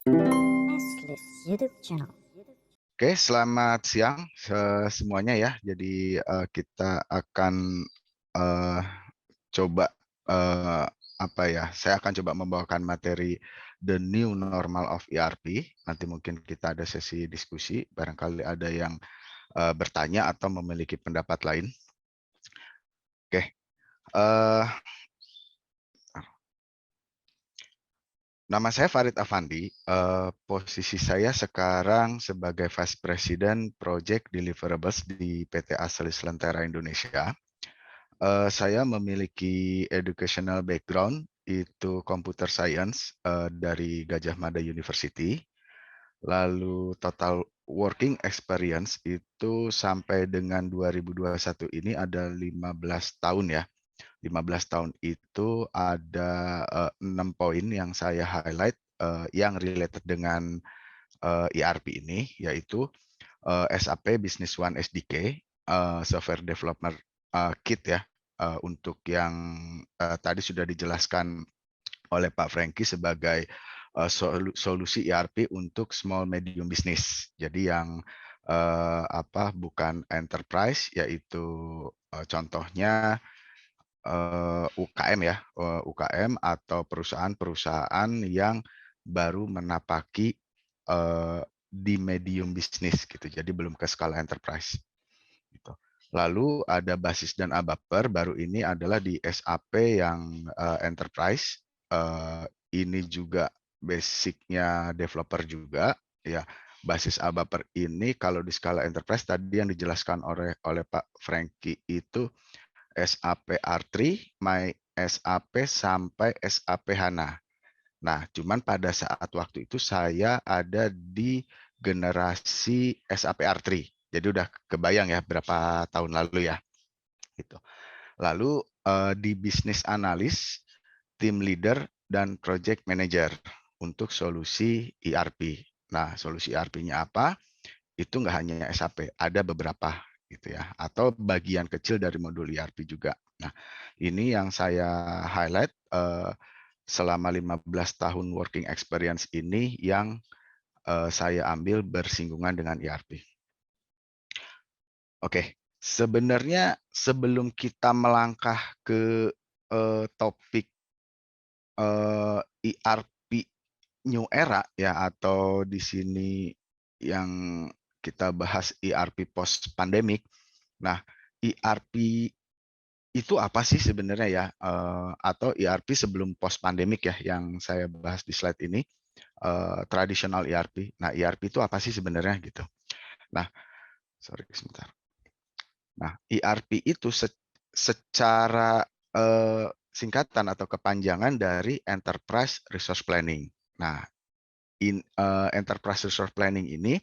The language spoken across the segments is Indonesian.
Nestless YouTube channel. Oke, selamat siang semuanya ya. Jadi kita akan eh, coba apa ya? Saya akan coba membawakan materi The New Normal of ERP. Nanti mungkin kita ada sesi diskusi. Barangkali ada yang bertanya atau memiliki pendapat lain. Oke. eh, Nama saya Farid Afandi. Posisi saya sekarang sebagai Vice President Project Deliverables di PT Aselis Lentera Indonesia. Saya memiliki educational background, itu computer science dari Gajah Mada University. Lalu total working experience itu sampai dengan 2021 ini ada 15 tahun ya. 15 tahun itu ada 6 poin yang saya highlight yang related dengan ERP ini, yaitu SAP Business One SDK, Software Developer Kit ya, untuk yang tadi sudah dijelaskan oleh Pak Franky sebagai solusi ERP untuk small medium business. Jadi yang bukan enterprise, yaitu contohnya UKM ya, UKM atau perusahaan-perusahaan yang baru menapaki di medium bisnis gitu, jadi belum ke skala enterprise. Gitu. Lalu ada basis dan ABAPER, baru ini adalah di SAP yang enterprise. Ini juga basicnya developer juga ya. Basis ABAPER ini kalau di skala enterprise tadi yang dijelaskan oleh Pak Franky itu SAP R3, My SAP sampai SAP HANA. Nah, cuman pada saat waktu itu saya ada di generasi SAP R3. Jadi udah kebayang ya berapa tahun lalu ya. Gitu. Lalu di bisnis analis, tim leader, dan project manager untuk solusi ERP. Nah, solusi ERP-nya apa? Itu nggak hanya SAP, ada beberapa gitu ya, atau bagian kecil dari modul ERP juga. Nah, ini yang saya highlight selama 15 tahun working experience ini yang saya ambil bersinggungan dengan ERP. Oke, sebenarnya sebelum kita melangkah ke topik ERP new era ya, atau di sini yang kita bahas ERP post pandemic. Nah, ERP itu apa sih sebenarnya ya? Atau ERP sebelum post pandemic ya, yang saya bahas di slide ini, tradisional ERP. Nah, ERP itu apa sih sebenarnya gitu? Nah, sorry sebentar. Nah, ERP itu secara singkatan atau kepanjangan dari Enterprise Resource Planning. Nah, Enterprise Resource Planning ini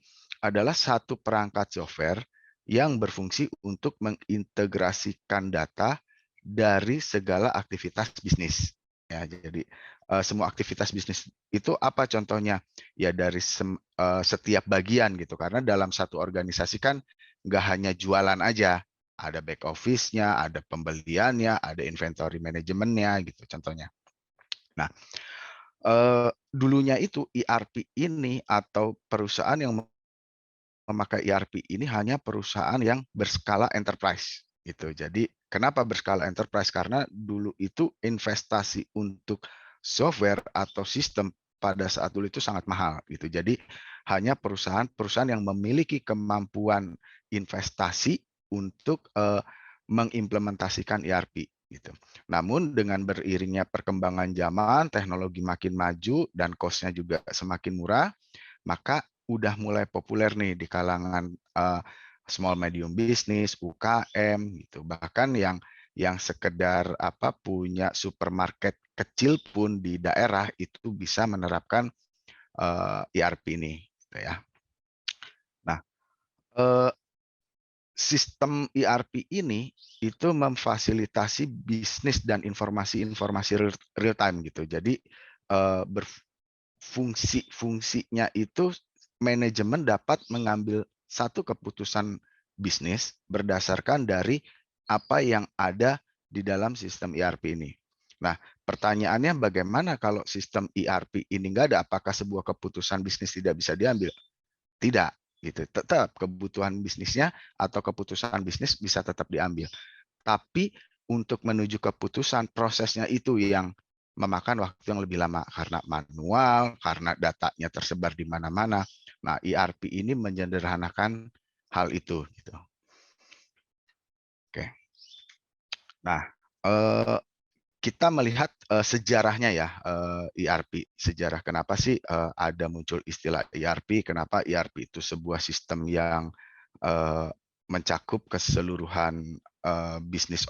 adalah satu perangkat software yang berfungsi untuk mengintegrasikan data dari segala aktivitas bisnis. Ya, jadi semua aktivitas bisnis itu apa contohnya? Ya dari setiap bagian gitu. Karena dalam satu organisasi kan nggak hanya jualan aja, ada back office-nya, ada pembeliannya, ada inventory manajemennya gitu contohnya. Nah, dulunya itu ERP ini atau perusahaan yang memakai ERP ini hanya perusahaan yang berskala enterprise gitu. Jadi kenapa berskala enterprise? Karena dulu itu investasi untuk software atau sistem pada saat dulu itu sangat mahal gitu. Jadi hanya perusahaan-perusahaan yang memiliki kemampuan investasi untuk mengimplementasikan ERP gitu. Namun dengan beriringnya perkembangan zaman, teknologi makin maju dan cost-nya juga semakin murah, maka udah mulai populer nih di kalangan small medium business, UKM gitu. Bahkan yang sekedar punya supermarket kecil pun di daerah itu bisa menerapkan ERP ini gitu ya. Nah, sistem ERP ini itu memfasilitasi bisnis dan informasi-informasi real time gitu. Jadi fungsinya itu manajemen dapat mengambil satu keputusan bisnis berdasarkan dari apa yang ada di dalam sistem ERP ini. Nah, pertanyaannya bagaimana kalau sistem ERP ini nggak ada? Apakah sebuah keputusan bisnis tidak bisa diambil? Tidak, gitu. Tetap kebutuhan bisnisnya atau keputusan bisnis bisa tetap diambil. Tapi untuk menuju keputusan prosesnya itu yang memakan waktu yang lebih lama karena manual, karena datanya tersebar di mana-mana. Nah, ERP ini menyederhanakan hal itu. Gitu. Oke. Nah, kita melihat sejarahnya ya, ERP. Sejarah kenapa sih ada muncul istilah ERP? Kenapa ERP itu sebuah sistem yang mencakup keseluruhan bisnis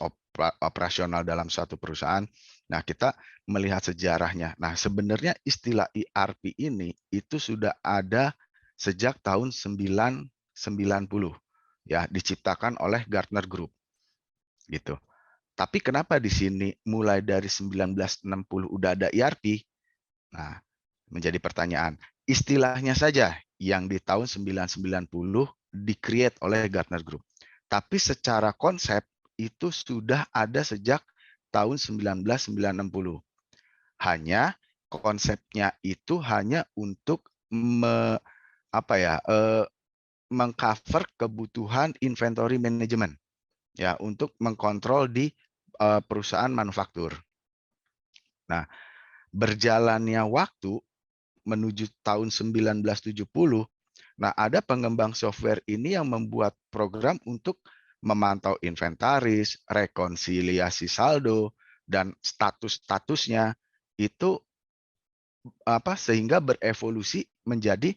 operasional dalam suatu perusahaan. Nah, kita melihat sejarahnya. Nah, sebenarnya istilah ERP ini itu sudah ada sejak tahun 1990 ya, diciptakan oleh Gartner Group gitu. Tapi kenapa di sini mulai dari 1960 udah ada ERP? Nah, menjadi pertanyaan. Istilahnya saja yang di tahun 1990 di-create oleh Gartner Group. Tapi secara konsep itu sudah ada sejak tahun 1960. Hanya konsepnya itu hanya untuk mengcover kebutuhan inventory management ya untuk mengkontrol di perusahaan manufaktur. Nah, berjalannya waktu menuju tahun 1970, nah ada pengembang software ini yang membuat program untuk memantau inventaris, rekonsiliasi saldo, dan status-statusnya itu sehingga berevolusi menjadi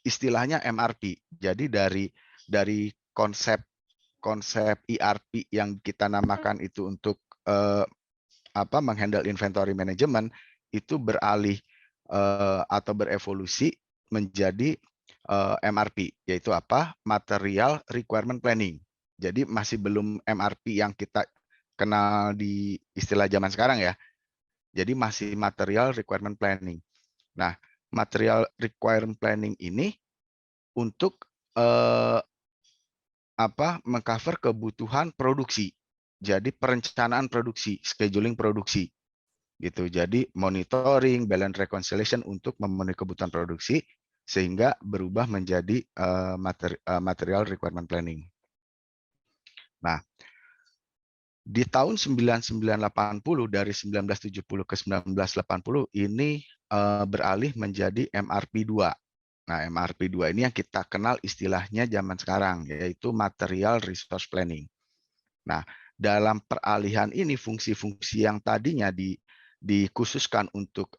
istilahnya MRP. Jadi dari konsep ERP yang kita namakan itu untuk menghandle inventory management itu beralih atau berevolusi menjadi MRP, yaitu Material Requirement Planning. Jadi masih belum MRP yang kita kenal di istilah zaman sekarang ya. Jadi masih Material Requirement Planning. Nah, Material Requirement Planning ini untuk mengcover kebutuhan produksi. Jadi perencanaan produksi, scheduling produksi. Gitu. Jadi monitoring, balance reconciliation untuk memenuhi kebutuhan produksi sehingga berubah menjadi material requirement planning. Nah, di tahun 1980 dari 1970 ke 1980 ini beralih menjadi MRP2. Nah, MRP2 ini yang kita kenal istilahnya zaman sekarang, yaitu Material Resource Planning. Nah, dalam peralihan ini fungsi-fungsi yang tadinya dikhususkan untuk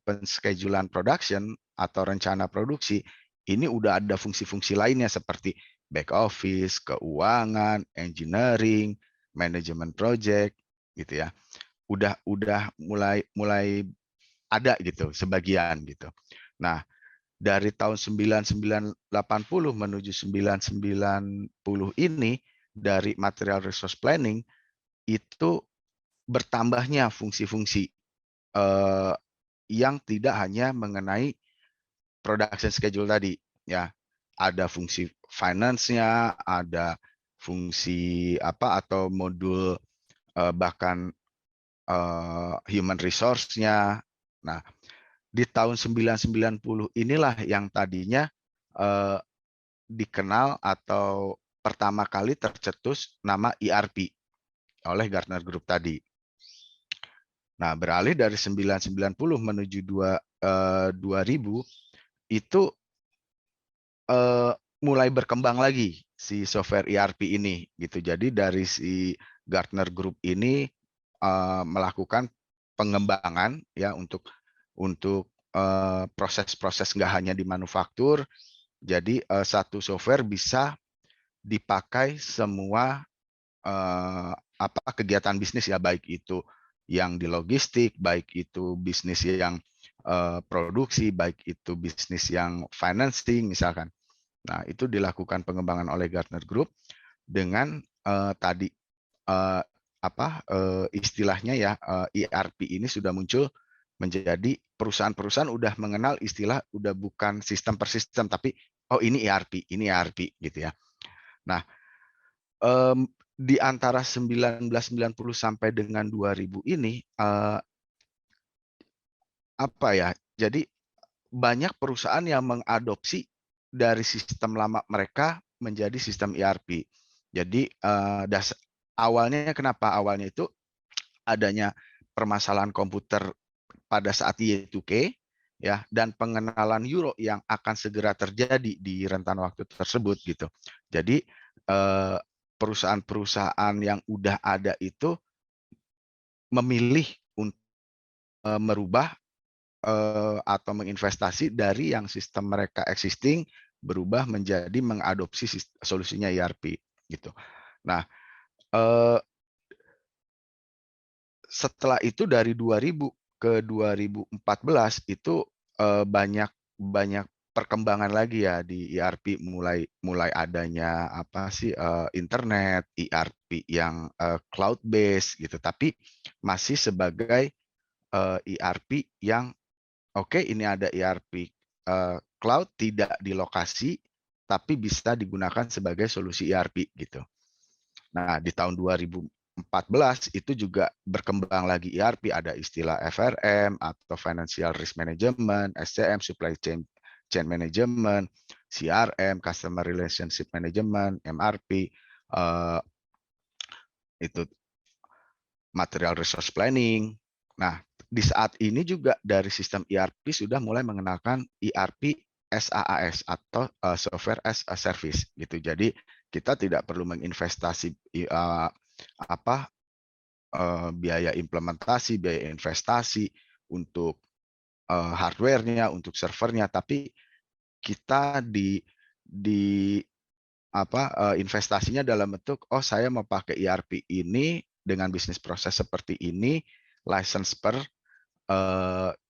penschedulan production atau rencana produksi, ini udah ada fungsi-fungsi lainnya seperti back office, keuangan, engineering, manajemen project, gitu ya. Udah mulai ada gitu sebagian gitu. Nah, dari tahun 1980 menuju 1990 ini dari material resource planning itu bertambahnya fungsi-fungsi yang tidak hanya mengenai production schedule tadi ya. Ada fungsi finance-nya, ada fungsi atau modul bahkan human resource-nya. Nah, di tahun 1990 inilah yang tadinya dikenal atau pertama kali tercetus nama ERP oleh Gartner Group tadi. Nah, beralih dari 1990 menuju 2000 itu mulai berkembang lagi si software ERP ini gitu. Jadi dari si Gartner Group ini melakukan pengembangan ya untuk proses-proses nggak hanya di manufaktur. Jadi satu software bisa dipakai semua kegiatan bisnis ya, baik itu yang di logistik, baik itu bisnis yang produksi, baik itu bisnis yang financing misalkan. Nah, itu dilakukan pengembangan oleh Gartner Group dengan tadi istilahnya ya, ERP ini sudah muncul menjadi perusahaan-perusahaan udah mengenal istilah, udah bukan sistem per sistem, tapi ini ERP gitu ya. Nah, di antara 1990 sampai dengan 2000 ini, apa ya, jadi banyak perusahaan yang mengadopsi dari sistem lama mereka menjadi sistem ERP. Jadi, awalnya kenapa? Awalnya itu adanya permasalahan komputer pada saat Y2K, ya, dan pengenalan euro yang akan segera terjadi di rentan waktu tersebut, gitu. Jadi, perusahaan-perusahaan yang udah ada itu memilih untuk merubah, atau menginvestasi dari yang sistem mereka existing, berubah menjadi mengadopsi solusinya ERP, gitu. Nah, eee, setelah itu dari 2000 ke 2014 itu, banyak banyak perkembangan lagi ya di ERP, mulai mulai adanya apa sih, internet, ERP yang, cloud base gitu, tapi masih sebagai, ERP yang oke, ini ada ERP, cloud tidak di lokasi, tapi bisa digunakan sebagai solusi ERP gitu. Nah, di tahun 2014 itu juga berkembang lagi ERP, ada istilah FRM atau Financial Risk Management, SCM, Supply Chain Management, CRM, Customer Relationship Management, MRP, itu Material Resource Planning. Nah, di saat ini juga dari sistem ERP sudah mulai mengenalkan ERP SaaS atau Software as a Service gitu. Jadi kita tidak perlu menginvestasi biaya implementasi, biaya investasi untuk hardware-nya, untuk servernya, tapi kita di investasinya dalam bentuk, oh saya mau pakai ERP ini dengan bisnis proses seperti ini, license per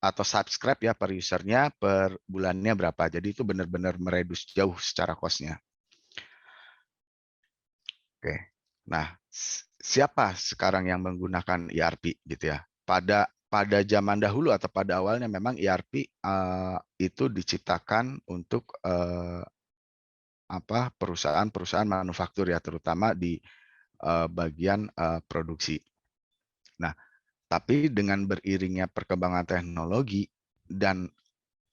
atau subscribe ya per usernya per bulannya berapa. Jadi itu benar-benar meredus jauh secara cost-nya. Oke. Nah, siapa sekarang yang menggunakan ERP gitu ya? Pada zaman dahulu atau pada awalnya memang ERP itu diciptakan untuk perusahaan-perusahaan manufaktur ya, terutama di bagian produksi. Nah, tapi dengan beriringnya perkembangan teknologi dan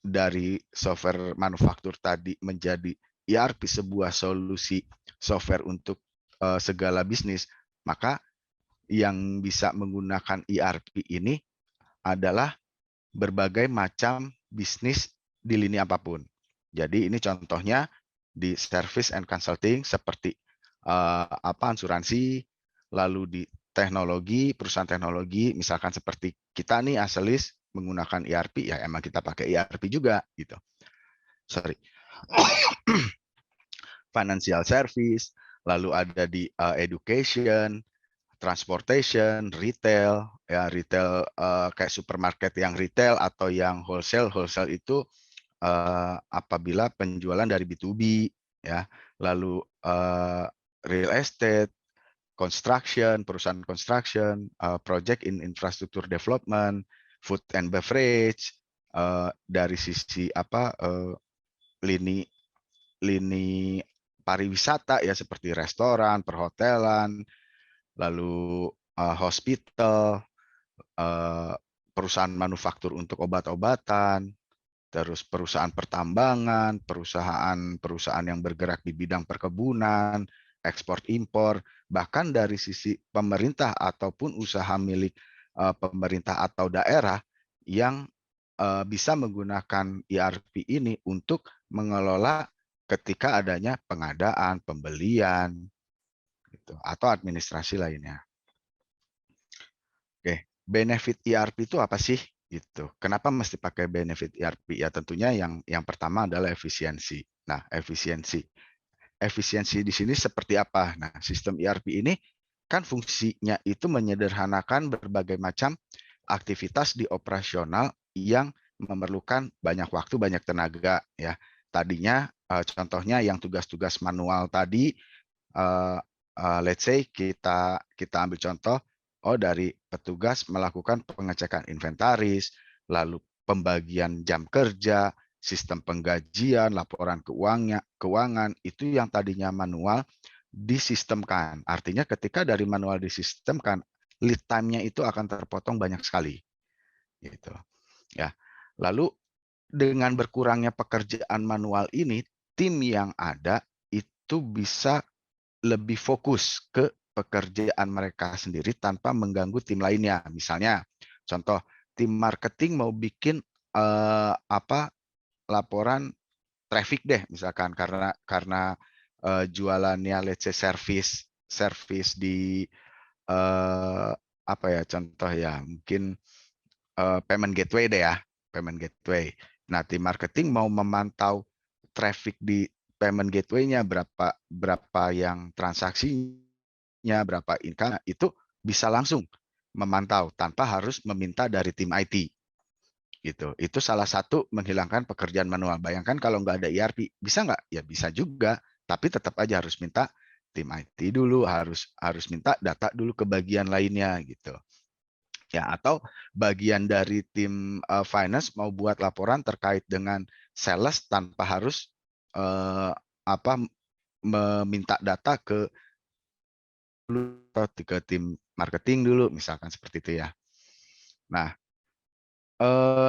dari software manufaktur tadi menjadi ERP, sebuah solusi software untuk segala bisnis, maka yang bisa menggunakan ERP ini adalah berbagai macam bisnis di lini apapun. Jadi ini contohnya di service and consulting seperti asuransi, lalu di teknologi, perusahaan teknologi, misalkan seperti kita nih Aselis menggunakan ERP, ya emang kita pakai ERP juga gitu. Sorry. Financial service, lalu ada di education, transportation, retail, ya retail kayak supermarket yang retail atau yang wholesale. Wholesale itu apabila penjualan dari B2B, ya, lalu real estate, construction, perusahaan construction, project in infrastructure development, food and beverage, dari sisi lini lini pariwisata ya seperti restoran, perhotelan, lalu hospital, perusahaan manufaktur untuk obat-obatan, terus perusahaan pertambangan, perusahaan yang bergerak di bidang perkebunan, ekspor impor, bahkan dari sisi pemerintah ataupun usaha milik pemerintah atau daerah yang bisa menggunakan ERP ini untuk mengelola ketika adanya pengadaan, pembelian, gitu, atau administrasi lainnya. Oke, benefit ERP itu apa sih? Gitu. Kenapa mesti pakai benefit ERP? Ya tentunya yang pertama adalah efisiensi. Nah, efisiensi. Efisiensi di sini seperti apa? Nah, sistem ERP ini kan fungsinya itu menyederhanakan berbagai macam aktivitas di operasional yang memerlukan banyak waktu, banyak tenaga ya. Tadinya contohnya yang tugas-tugas manual tadi, let's say kita ambil contoh, dari petugas melakukan pengecekan inventaris, lalu pembagian jam kerja, sistem penggajian, laporan keuangan, itu yang tadinya manual disistemkan. Artinya ketika dari manual disistemkan, lead time-nya itu akan terpotong banyak sekali. Gitu. Ya. Lalu dengan berkurangnya pekerjaan manual ini, tim yang ada itu bisa lebih fokus ke pekerjaan mereka sendiri tanpa mengganggu tim lainnya. Misalnya, contoh tim marketing mau bikin laporan traffic deh, misalkan karena jualannya let's say service di apa ya contoh ya mungkin payment gateway deh ya, payment gateway. Nah, tim marketing mau memantau traffic di payment gateway-nya berapa yang transaksinya, berapa income, itu bisa langsung memantau tanpa harus meminta dari tim IT. Gitu. Itu salah satu menghilangkan pekerjaan manual. Bayangkan kalau nggak ada ERP, bisa nggak? Ya bisa juga, tapi tetap aja harus minta tim IT dulu, harus minta data dulu ke bagian lainnya gitu. Ya, atau bagian dari tim finance mau buat laporan terkait dengan sales tanpa harus apa meminta data ke tim marketing dulu, misalkan seperti itu ya. Nah,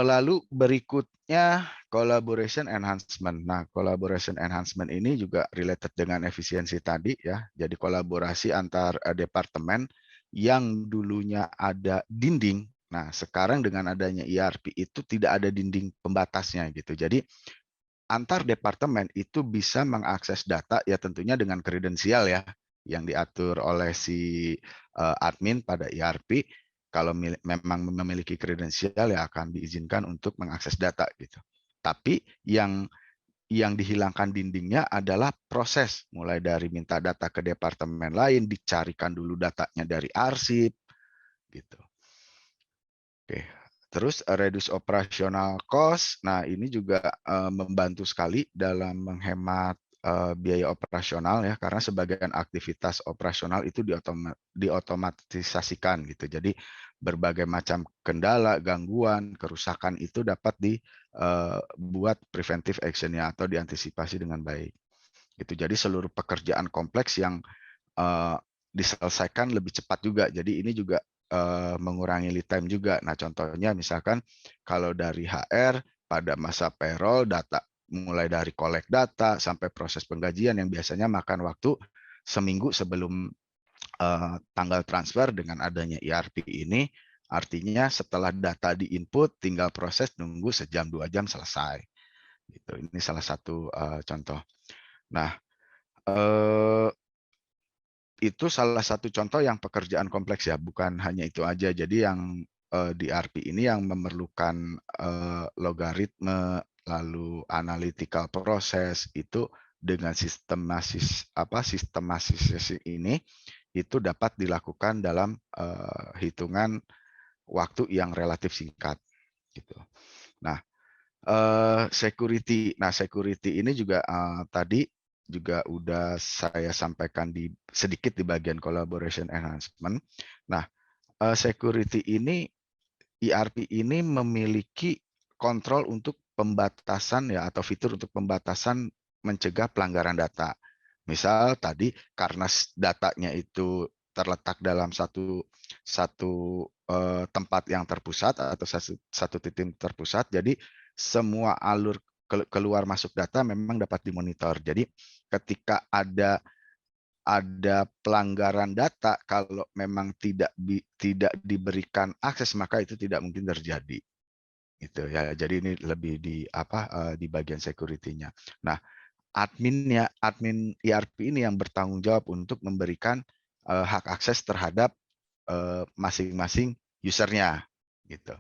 lalu berikutnya collaboration enhancement. Nah, collaboration enhancement ini juga related dengan efisiensi tadi ya. Jadi kolaborasi antar departemen yang dulunya ada dinding. Nah, sekarang dengan adanya ERP itu tidak ada dinding pembatasnya gitu. Jadi antar departemen itu bisa mengakses data ya tentunya dengan kredensial ya yang diatur oleh si admin pada ERP. Kalau memang memiliki kredensial ya akan diizinkan untuk mengakses data gitu. Tapi yang dihilangkan dindingnya adalah proses mulai dari minta data ke departemen lain, dicarikan dulu datanya dari arsip gitu. Oke. Terus reduce operational cost. Nah, ini juga membantu sekali dalam menghemat biaya operasional ya, karena sebagian aktivitas operasional itu diotomatisasikan gitu. Jadi berbagai macam kendala, gangguan, kerusakan itu dapat dibuat preventive action-nya atau diantisipasi dengan baik. Itu jadi seluruh pekerjaan kompleks yang diselesaikan lebih cepat juga. Jadi ini juga mengurangi lead time juga. Nah, contohnya misalkan kalau dari HR pada masa payroll data mulai dari collect data sampai proses penggajian yang biasanya makan waktu seminggu sebelum tanggal transfer. Dengan adanya ERP ini artinya setelah data di-input tinggal proses nunggu sejam 2 jam selesai. Gitu. Ini salah satu contoh. Nah, itu salah satu contoh yang pekerjaan kompleks ya, bukan hanya itu aja. Jadi yang di ERP ini yang memerlukan logaritme, lalu analytical proses itu dengan sistematisasi ini itu dapat dilakukan dalam hitungan waktu yang relatif singkat gitu. Nah, security. Nah, security ini juga tadi juga udah saya sampaikan sedikit di bagian collaboration enhancement. Nah, security ini ERP ini memiliki kontrol untuk pembatasan ya atau fitur untuk pembatasan mencegah pelanggaran data. Misal tadi karena datanya itu terletak dalam satu tempat yang terpusat atau satu titik terpusat, jadi semua alur keluar masuk data memang dapat dimonitor. Jadi ketika ada pelanggaran data, kalau memang tidak diberikan akses maka itu tidak mungkin terjadi. Gitu ya. Jadi ini lebih di bagian security-nya. Nah, admin ERP ini yang bertanggung jawab untuk memberikan hak akses terhadap masing-masing usernya gitu.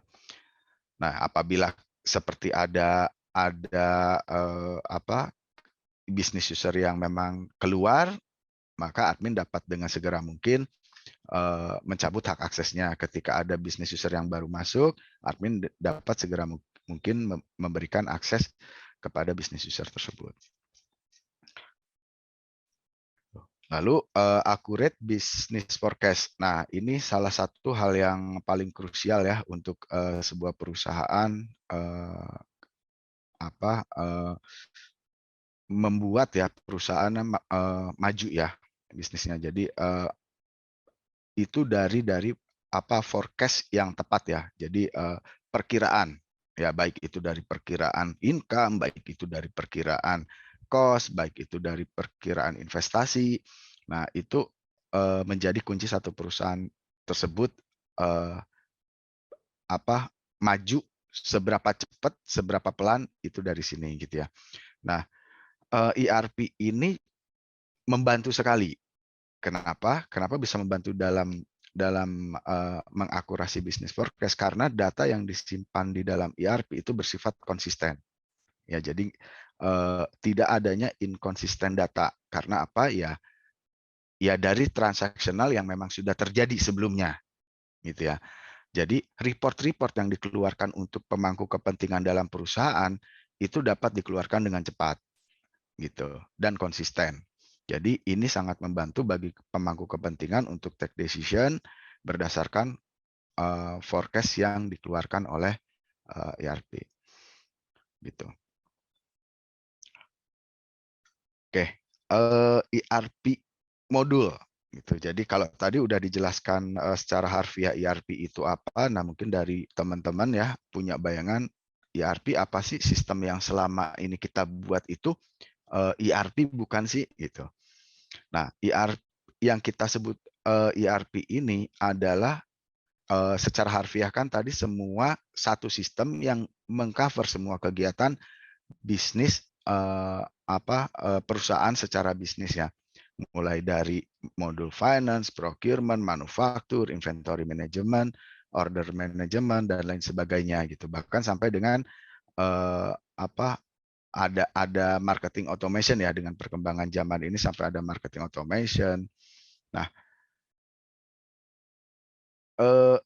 Nah, apabila seperti ada bisnis user yang memang keluar, maka admin dapat dengan segera mungkin mencabut hak aksesnya. Ketika ada bisnis user yang baru masuk, admin dapat segera mungkin memberikan akses kepada bisnis user tersebut. Lalu accurate business forecast. Nah, ini salah satu hal yang paling krusial ya untuk sebuah perusahaan membuat ya perusahaan maju ya. bisnisnya. Jadi itu dari apa forecast yang tepat ya. Jadi perkiraan ya, baik itu dari perkiraan income, baik itu dari perkiraan cost, baik itu dari perkiraan investasi. Nah, itu menjadi kunci satu perusahaan tersebut apa maju seberapa cepat, seberapa pelan itu dari sini gitu ya. Nah, ERP ini membantu sekali. Kenapa? Kenapa bisa membantu dalam mengakurasi bisnis forecast? Karena data yang disimpan di dalam ERP itu bersifat konsisten. Ya, jadi tidak adanya inkonsisten data. Karena apa? Ya dari transaksional yang memang sudah terjadi sebelumnya, gitu ya. Jadi report-report yang dikeluarkan untuk pemangku kepentingan dalam perusahaan itu dapat dikeluarkan dengan cepat, gitu, dan konsisten. Jadi ini sangat membantu bagi pemangku kepentingan untuk take decision berdasarkan forecast yang dikeluarkan oleh ERP, gitu. Oke, ERP modul, gitu. Jadi kalau tadi udah dijelaskan secara harfiah ERP itu apa, nah mungkin dari teman-teman ya punya bayangan ERP apa sih, sistem yang selama ini kita buat itu ERP bukan sih, gitu. Nah, ERP yang kita sebut ERP ini adalah secara harfiah kan tadi semua satu sistem yang mengcover semua kegiatan bisnis perusahaan secara bisnis ya. Mulai dari modul finance, procurement, manufaktur, inventory management, order management dan lain sebagainya gitu. Bahkan sampai dengan eh, apa ada marketing automation ya, dengan perkembangan zaman ini sampai ada marketing automation. Nah, eh,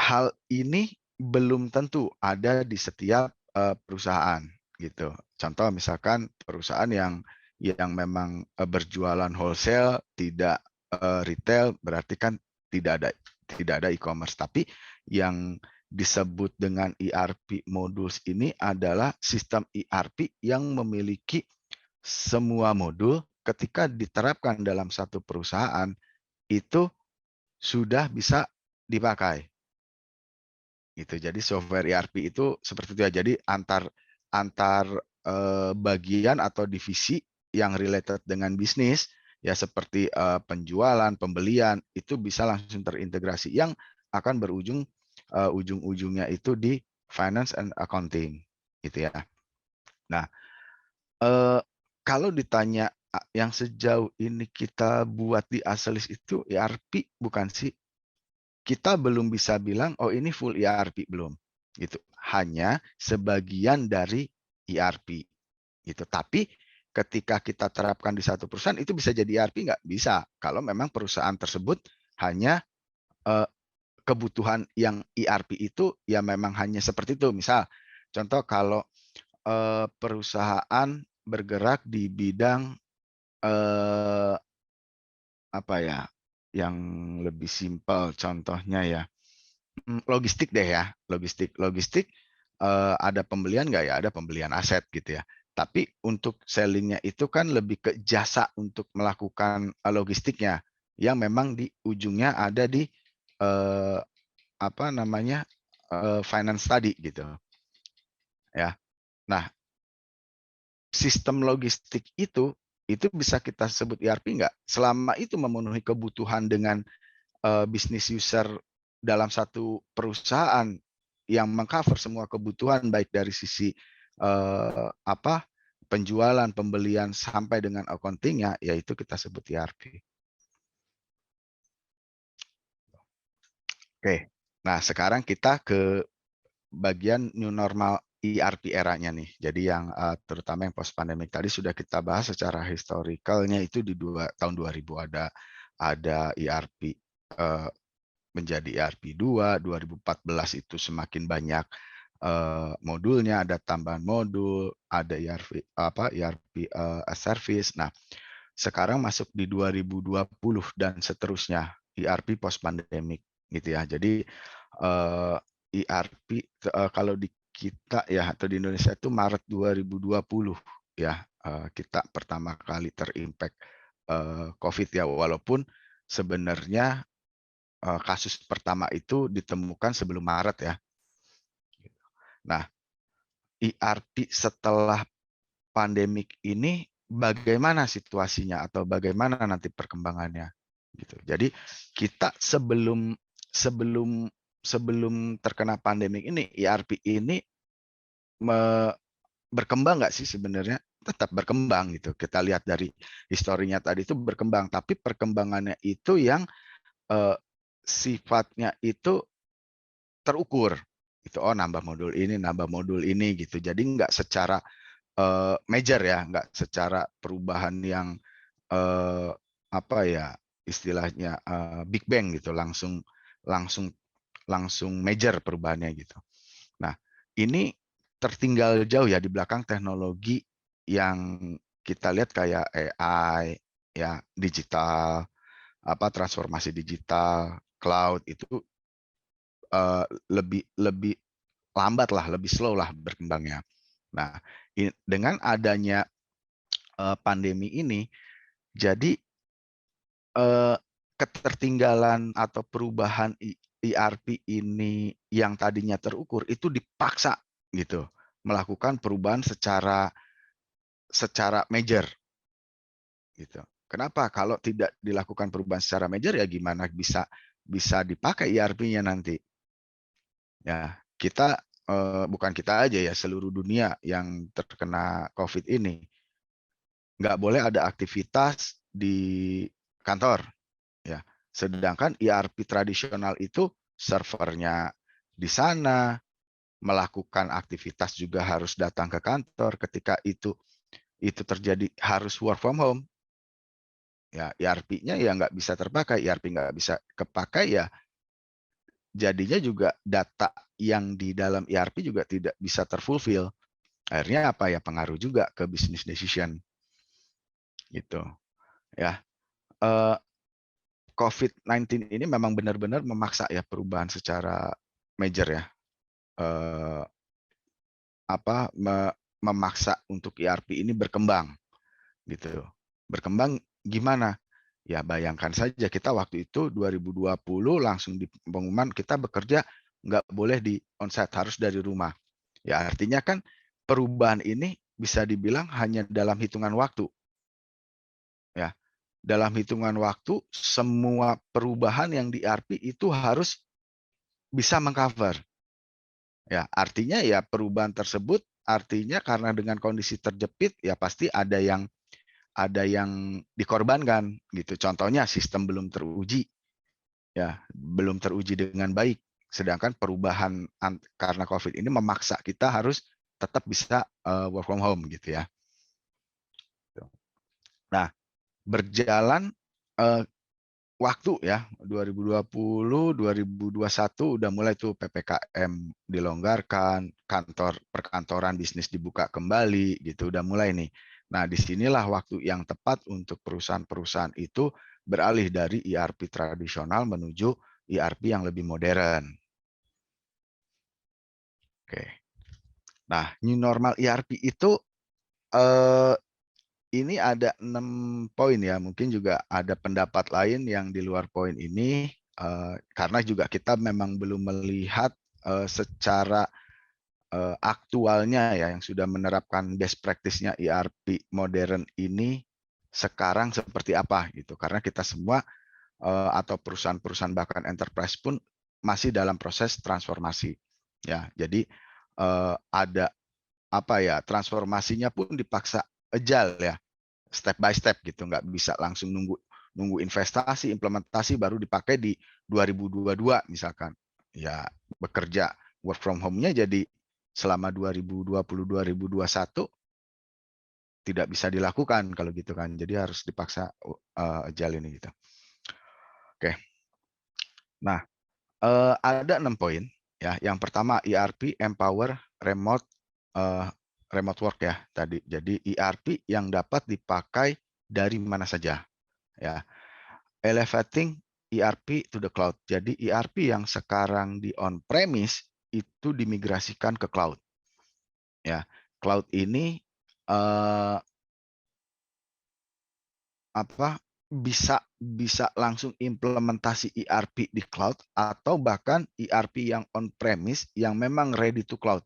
hal ini belum tentu ada di setiap perusahaan gitu. Contoh misalkan perusahaan yang memang berjualan wholesale, tidak retail, berarti kan tidak ada e-commerce. Tapi yang disebut dengan ERP modules ini adalah sistem ERP yang memiliki semua modul ketika diterapkan dalam satu perusahaan itu sudah bisa dipakai. Gitu. Jadi software ERP itu seperti itu ya. Jadi antar antar bagian atau divisi yang related dengan bisnis ya, seperti penjualan, pembelian itu bisa langsung terintegrasi yang akan berujung ujung-ujungnya itu di finance and accounting gitu ya. Nah, kalau ditanya yang sejauh ini kita buat di Aselis itu ERP bukan sih? Kita belum bisa bilang, oh ini full ERP, belum. Gitu. Hanya sebagian dari ERP. Gitu. Tapi ketika kita terapkan di satu perusahaan, itu bisa jadi ERP? Nggak bisa. Kalau memang perusahaan tersebut hanya kebutuhan yang ERP itu ya memang hanya seperti itu. Misal, contoh kalau perusahaan bergerak di bidang apa ya, yang lebih simpel contohnya ya, logistik deh ya, logistik ada pembelian nggak ya? Ada pembelian aset gitu ya. Tapi untuk sellingnya itu kan lebih ke jasa untuk melakukan logistiknya, yang memang di ujungnya ada di eh, apa namanya finance tadi gitu ya. Nah, sistem logistik itu bisa kita sebut ERP nggak? Selama itu memenuhi kebutuhan dengan bisnis user dalam satu perusahaan yang mengcover semua kebutuhan baik dari sisi apa penjualan, pembelian sampai dengan accounting-nya, yaitu kita sebut ERP. Oke. Nah, sekarang kita ke bagian new normal ERP eranya nih. Jadi yang terutama yang post pandemic tadi sudah kita bahas secara historicalnya, itu di tahun 2000 ada ERP menjadi ERP 2, 2014 itu semakin banyak modulnya, ada tambahan modul, ada ERP ERP as service. Nah, sekarang masuk di 2020 dan seterusnya ERP post pandemic gitu ya. Jadi ERP kalau di kita ya atau di Indonesia itu Maret 2020 ya, kita pertama kali terimpact COVID ya, walaupun sebenarnya kasus pertama itu ditemukan sebelum Maret ya. Nah, ERP setelah pandemik ini bagaimana situasinya atau bagaimana nanti perkembangannya gitu. Jadi kita sebelum sebelum sebelum terkena pandemik ini ERP ini berkembang nggak sih sebenarnya? Tetap berkembang gitu. Kita lihat dari historinya tadi itu berkembang, tapi perkembangannya itu yang eh, sifatnya itu terukur. Itu nambah modul ini gitu. Jadi nggak secara major ya, nggak secara perubahan yang apa ya istilahnya big bang gitu, langsung langsung langsung major perubahannya gitu. Nah, ini tertinggal jauh ya di belakang teknologi yang kita lihat kayak AI, ya digital, transformasi digital, cloud itu lebih lebih lambat lah, lebih slow lah berkembangnya. Nah, dengan adanya pandemi ini, jadi ketertinggalan atau perubahan ERP ini yang tadinya terukur itu dipaksa gitu melakukan perubahan secara major gitu. Kenapa? Kalau tidak dilakukan perubahan secara major ya gimana bisa bisa dipakai ERP-nya nanti? Ya, kita bukan kita aja ya, seluruh dunia yang terkena COVID ini nggak boleh ada aktivitas di kantor ya. Sedangkan ERP tradisional itu servernya di sana, melakukan aktivitas juga harus datang ke kantor. Ketika itu terjadi harus work from home, ya ERP-nya ya nggak bisa terpakai, ERP nggak bisa kepakai ya jadinya juga data yang di dalam ERP juga tidak bisa terfulfill. Akhirnya apa ya pengaruh juga ke business decision gitu ya. Eh, COVID-19 ini memang benar-benar memaksa ya perubahan secara major ya. Eh, memaksa untuk ERP ini berkembang gitu. Berkembang gimana? Ya bayangkan saja kita waktu itu 2020 langsung di pengumuman kita bekerja nggak boleh di onsite, harus dari rumah. Ya artinya kan perubahan ini bisa dibilang hanya dalam hitungan waktu. Ya, dalam hitungan waktu semua perubahan yang di ERP itu harus bisa mengcover. Ya, artinya ya perubahan tersebut artinya karena dengan kondisi terjepit ya pasti ada yang dikorbankan gitu. Contohnya sistem belum teruji ya, belum teruji dengan baik. Sedangkan perubahan karena COVID ini memaksa kita harus tetap bisa work from home gitu ya. Nah, berjalan waktu ya 2020, 2021 udah mulai tuh PPKM dilonggarkan, kantor perkantoran bisnis dibuka kembali gitu, udah mulai nih. Nah, disinilah waktu yang tepat untuk perusahaan-perusahaan itu beralih dari ERP tradisional menuju ERP yang lebih modern. Oke. Nah, new normal ERP itu eh, ini ada 6 poin ya, mungkin juga ada pendapat lain yang di luar poin ini, karena juga kita memang belum melihat secara aktualnya ya, yang sudah menerapkan best practice-nya ERP modern ini sekarang seperti apa gitu. Karena kita semua atau perusahaan-perusahaan bahkan enterprise pun masih dalam proses transformasi. Ya, jadi ada apa ya, transformasinya pun dipaksa agile ya, step by step gitu, nggak bisa langsung nunggu nunggu investasi implementasi baru dipakai di 2022 misalkan ya, bekerja work from home-nya jadi selama 2020-2021 tidak bisa dilakukan kalau gitu kan, jadi harus dipaksa agile ini gitu. Oke, nah ada 6 poin ya. Yang pertama ERP empower remote remote work ya tadi, jadi ERP yang dapat dipakai dari mana saja ya. Elevating ERP to the cloud. Jadi ERP yang sekarang di on premise itu dimigrasikan ke cloud. Ya, cloud ini bisa bisa langsung implementasi ERP di cloud atau bahkan ERP yang on premise yang memang ready to cloud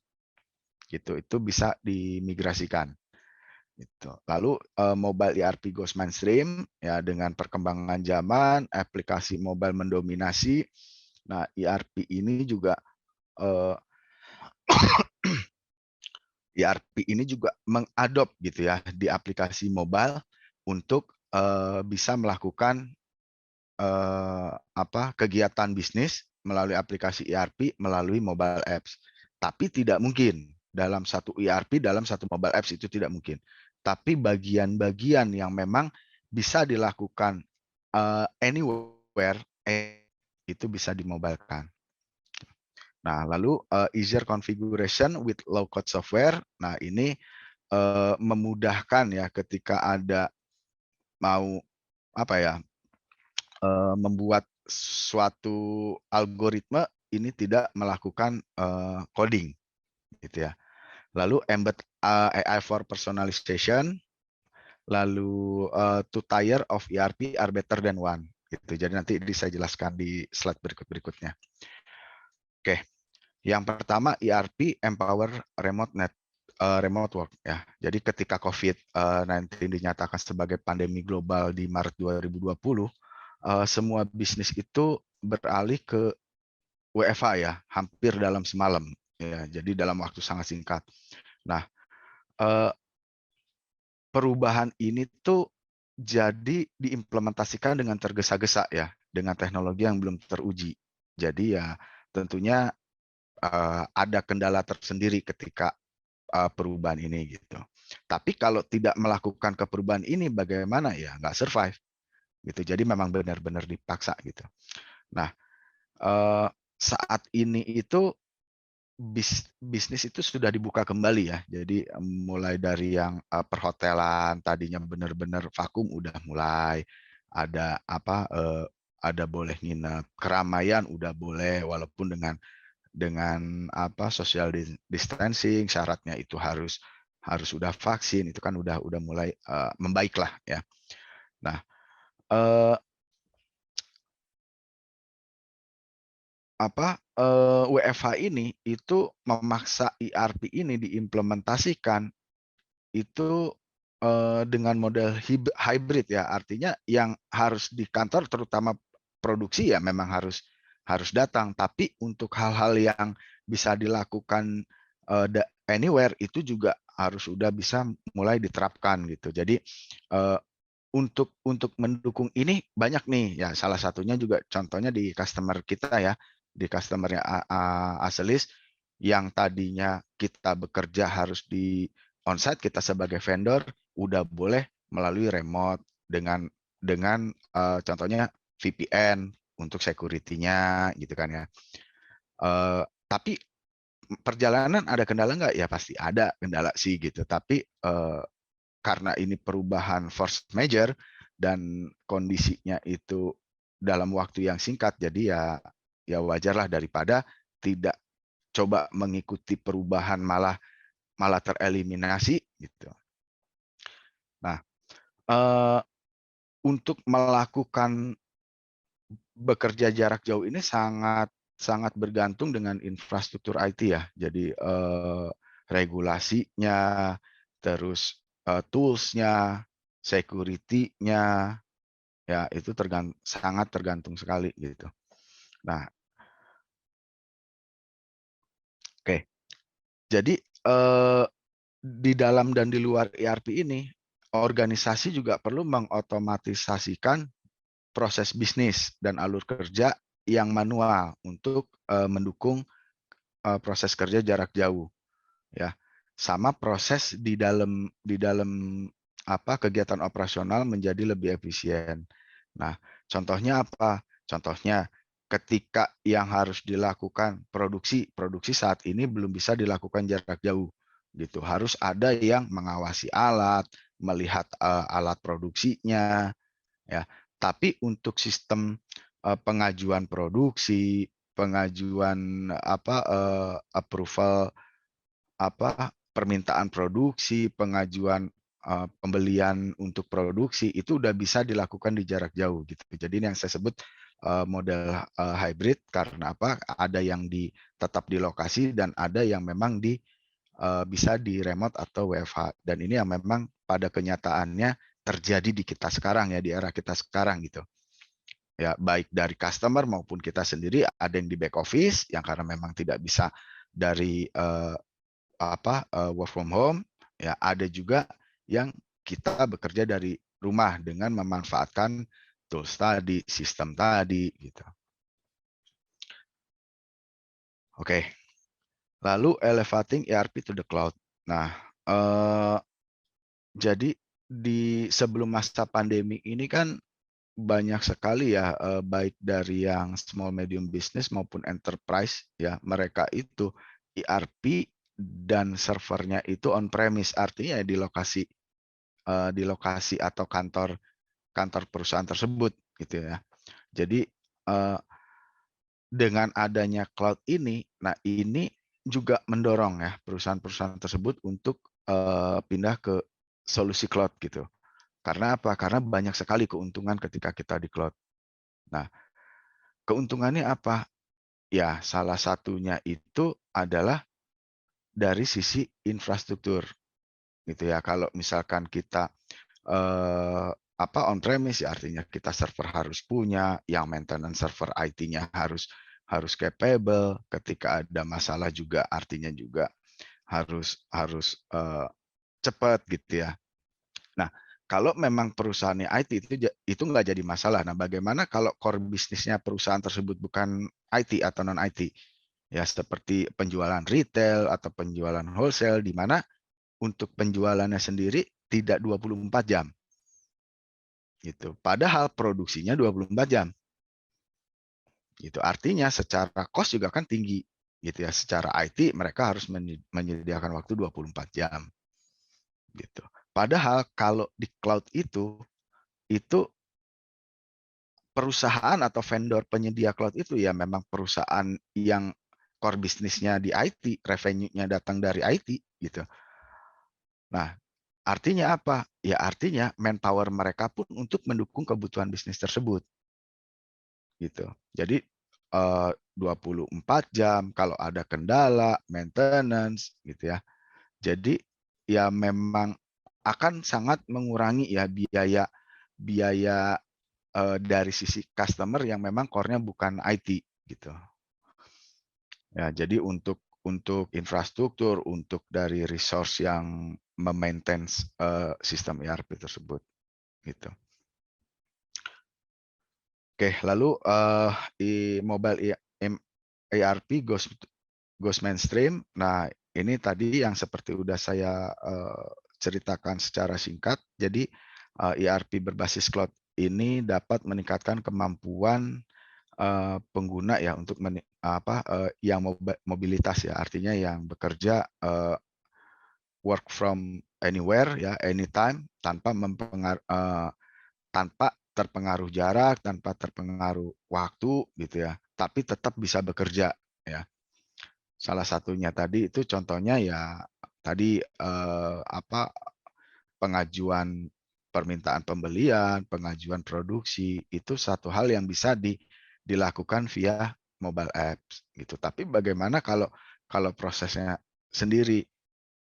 gitu. Itu bisa dimigrasikan gitu. Lalu mobile ERP goes mainstream ya dengan perkembangan zaman, aplikasi mobile mendominasi. Nah, ERP ini juga eh, ERP ini juga mengadop gitu ya di aplikasi mobile untuk bisa melakukan kegiatan bisnis melalui aplikasi ERP melalui mobile apps. Tapi tidak mungkin dalam satu ERP dalam satu mobile apps itu tidak mungkin. Tapi bagian-bagian yang memang bisa dilakukan anywhere itu bisa dimobilkan. Nah, lalu easier configuration with low code software. Nah, ini memudahkan ya ketika ada mau membuat suatu algoritma ini tidak melakukan coding gitu ya. Lalu embed AI for personalization, lalu two tier of ERP are better than one gitu. Jadi nanti saya jelaskan di slide berikutnya. Oke. Yang pertama ERP empower remote work ya. Jadi ketika COVID-19 dinyatakan sebagai pandemi global di Maret 2020, semua bisnis itu beralih ke WFH ya, hampir dalam semalam ya. Jadi dalam waktu sangat singkat. Nah, perubahan ini tuh jadi diimplementasikan dengan tergesa-gesa ya, dengan teknologi yang belum teruji. Jadi ya tentunya ada kendala tersendiri ketika perubahan ini gitu. Tapi kalau tidak melakukan perubahan ini bagaimana ya nggak survive gitu. Jadi memang benar-benar dipaksa gitu. Nah, saat ini itu bisnis itu sudah dibuka kembali ya. Jadi mulai dari yang perhotelan tadinya benar-benar vakum udah mulai ada boleh nginep, keramaian udah boleh walaupun dengan social distancing, syaratnya itu harus sudah vaksin, itu kan udah mulai membaik lah ya. Nah, WFH ini itu memaksa ERP ini diimplementasikan itu dengan model hybrid ya, artinya yang harus di kantor terutama produksi ya memang harus datang, tapi untuk hal-hal yang bisa dilakukan anywhere itu juga harus sudah bisa mulai diterapkan gitu. Jadi untuk mendukung ini banyak nih ya, salah satunya juga contohnya di customer kita ya, di customernya Aselis yang tadinya kita bekerja harus di onsite, kita sebagai vendor udah boleh melalui remote dengan contohnya VPN untuk security-nya gitu kan ya. Tapi perjalanan ada kendala nggak? Ya pasti ada kendala sih gitu. Tapi karena ini perubahan force major dan kondisinya itu dalam waktu yang singkat, jadi ya wajarlah daripada tidak coba mengikuti perubahan malah tereliminasi gitu. Nah, untuk melakukan bekerja jarak jauh ini sangat bergantung dengan infrastruktur IT ya. Jadi regulasinya, terus tools-nya, security-nya, ya itu sangat tergantung sekali gitu. Nah, oke. Jadi di dalam dan di luar ERP ini, organisasi juga perlu mengotomatisasikan proses bisnis dan alur kerja yang manual untuk mendukung proses kerja jarak jauh ya. Sama proses di dalam kegiatan operasional menjadi lebih efisien. Nah, contohnya apa? Contohnya ketika yang harus dilakukan produksi saat ini belum bisa dilakukan jarak jauh gitu. Harus ada yang mengawasi alat, melihat alat produksinya ya. Tapi untuk sistem pengajuan produksi, pengajuan approval permintaan produksi, pengajuan pembelian untuk produksi itu udah bisa dilakukan di jarak jauh gitu. Jadi ini yang saya sebut model hybrid karena apa? Ada yang tetap di lokasi dan ada yang memang bisa di remote atau WFH. Dan ini yang memang pada kenyataannya terjadi di kita sekarang ya, di era kita sekarang gitu. Ya, baik dari customer maupun kita sendiri, ada yang di back office yang karena memang tidak bisa dari work from home, ya ada juga yang kita bekerja dari rumah dengan memanfaatkan tools tadi, sistem tadi gitu. Oke. Lalu elevating ERP to the cloud. Nah, jadi sebelum masa pandemi ini kan banyak sekali ya, baik dari yang small medium business maupun enterprise ya, mereka itu ERP dan servernya itu on premise, artinya di lokasi atau kantor perusahaan tersebut gitu ya. Jadi dengan adanya cloud ini, nah ini juga mendorong ya perusahaan-perusahaan tersebut untuk pindah ke solusi cloud gitu. Karena apa? Karena banyak sekali keuntungan ketika kita di cloud. Nah, keuntungannya apa? Ya, salah satunya itu adalah dari sisi infrastruktur, gitu ya. Kalau misalkan kita on premise, ya artinya kita server harus punya, yang maintenance server IT-nya harus capable. Ketika ada masalah juga, artinya juga harus cepat gitu ya. Nah, kalau memang perusahaannya IT itu nggak jadi masalah. Nah, bagaimana kalau core bisnisnya perusahaan tersebut bukan IT atau non IT? Ya, seperti penjualan retail atau penjualan wholesale, di mana untuk penjualannya sendiri tidak 24 jam. Gitu. Padahal produksinya 24 jam. Gitu. Artinya secara cost juga kan tinggi. Gitu ya. Secara IT mereka harus menyediakan waktu 24 jam. Gitu. Padahal kalau di cloud itu perusahaan atau vendor penyedia cloud itu ya memang perusahaan yang core bisnisnya di IT, revenue-nya datang dari IT gitu. Nah, artinya apa? Ya artinya manpower mereka pun untuk mendukung kebutuhan bisnis tersebut. Gitu. Jadi 24 jam kalau ada kendala, maintenance gitu ya. Jadi ya memang akan sangat mengurangi ya biaya biaya dari sisi customer yang memang core-nya bukan IT gitu. Ya, jadi untuk infrastruktur, untuk dari resource yang memaintain sistem ERP tersebut gitu. Oke, lalu mobile ERP goes mainstream. Nah, ini tadi yang seperti udah saya ceritakan secara singkat. Jadi ERP berbasis cloud ini dapat meningkatkan kemampuan pengguna ya untuk yang mobilitas ya, artinya yang bekerja work from anywhere ya, anytime tanpa terpengaruh jarak, tanpa terpengaruh waktu gitu ya, tapi tetap bisa bekerja ya. Salah satunya tadi itu contohnya ya tadi pengajuan permintaan pembelian, pengajuan produksi, itu satu hal yang bisa dilakukan via mobile apps gitu. Tapi bagaimana kalau prosesnya sendiri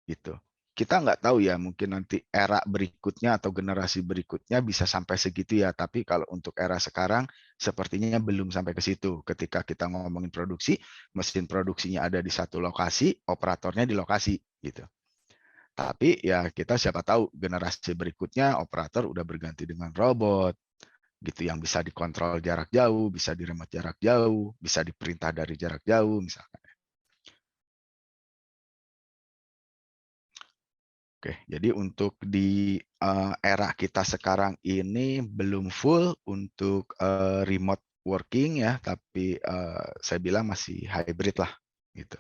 gitu. Kita nggak tahu ya, mungkin nanti era berikutnya atau generasi berikutnya bisa sampai segitu ya. Tapi kalau untuk era sekarang sepertinya belum sampai ke situ. Ketika kita ngomongin produksi, mesin produksinya ada di satu lokasi, operatornya di lokasi gitu. Tapi ya kita siapa tahu generasi berikutnya operator udah berganti dengan robot gitu yang bisa dikontrol jarak jauh, bisa di remote jarak jauh, bisa diperintah dari jarak jauh misalkan. Oke, jadi untuk di era kita sekarang ini belum full untuk remote working ya, tapi saya bilang masih hybrid lah gitu.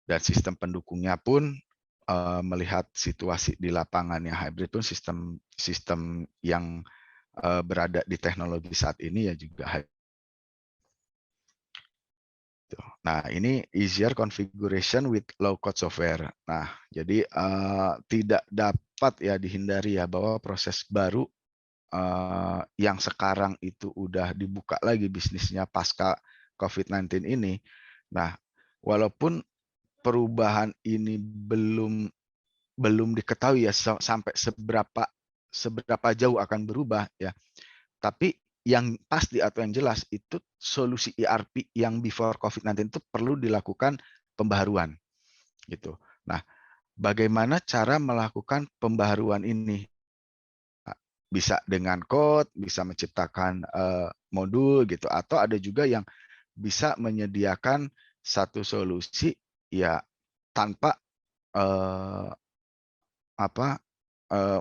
Dan sistem pendukungnya pun melihat situasi di lapangannya hybrid pun sistem yang berada di teknologi saat ini ya juga hybrid. Nah, ini easier configuration with low code software. Nah, jadi tidak dapat ya dihindari ya bahwa proses baru yang sekarang itu udah dibuka lagi bisnisnya pasca COVID-19 ini. Nah, walaupun perubahan ini belum diketahui ya sampai seberapa jauh akan berubah ya. Tapi yang pasti atau yang jelas itu solusi ERP yang before COVID-19 itu perlu dilakukan pembaharuan gitu. Nah, bagaimana cara melakukan pembaharuan ini? Bisa dengan code, bisa menciptakan modul gitu, atau ada juga yang bisa menyediakan satu solusi ya tanpa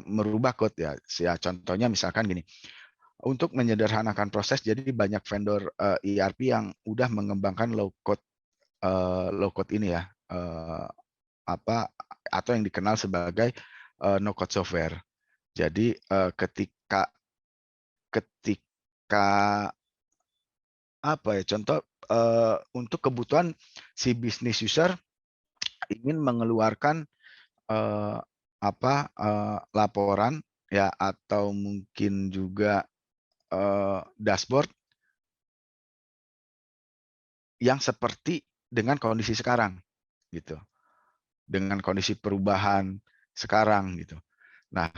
merubah code ya. Ya contohnya misalkan gini, untuk menyederhanakan proses, jadi banyak vendor ERP yang udah mengembangkan low code ini ya, atau yang dikenal sebagai no code software. Jadi ketika ketika contoh untuk kebutuhan si business user ingin mengeluarkan laporan ya atau mungkin juga dashboard yang seperti dengan kondisi sekarang gitu, dengan kondisi perubahan sekarang gitu. Nah,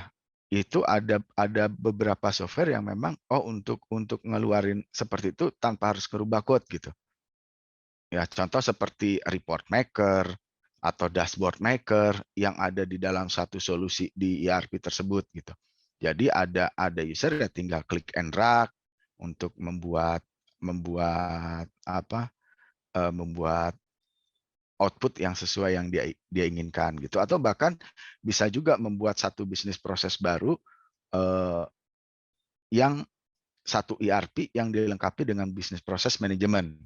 itu ada beberapa software yang memang untuk ngeluarin seperti itu tanpa harus ngerubah code gitu. Ya, contoh seperti report maker atau dashboard maker yang ada di dalam satu solusi di ERP tersebut gitu. Jadi ada user ya tinggal klik and drag untuk membuat output yang sesuai yang dia inginkan gitu, atau bahkan bisa juga membuat satu bisnis proses baru yang satu ERP yang dilengkapi dengan bisnis proses manajemen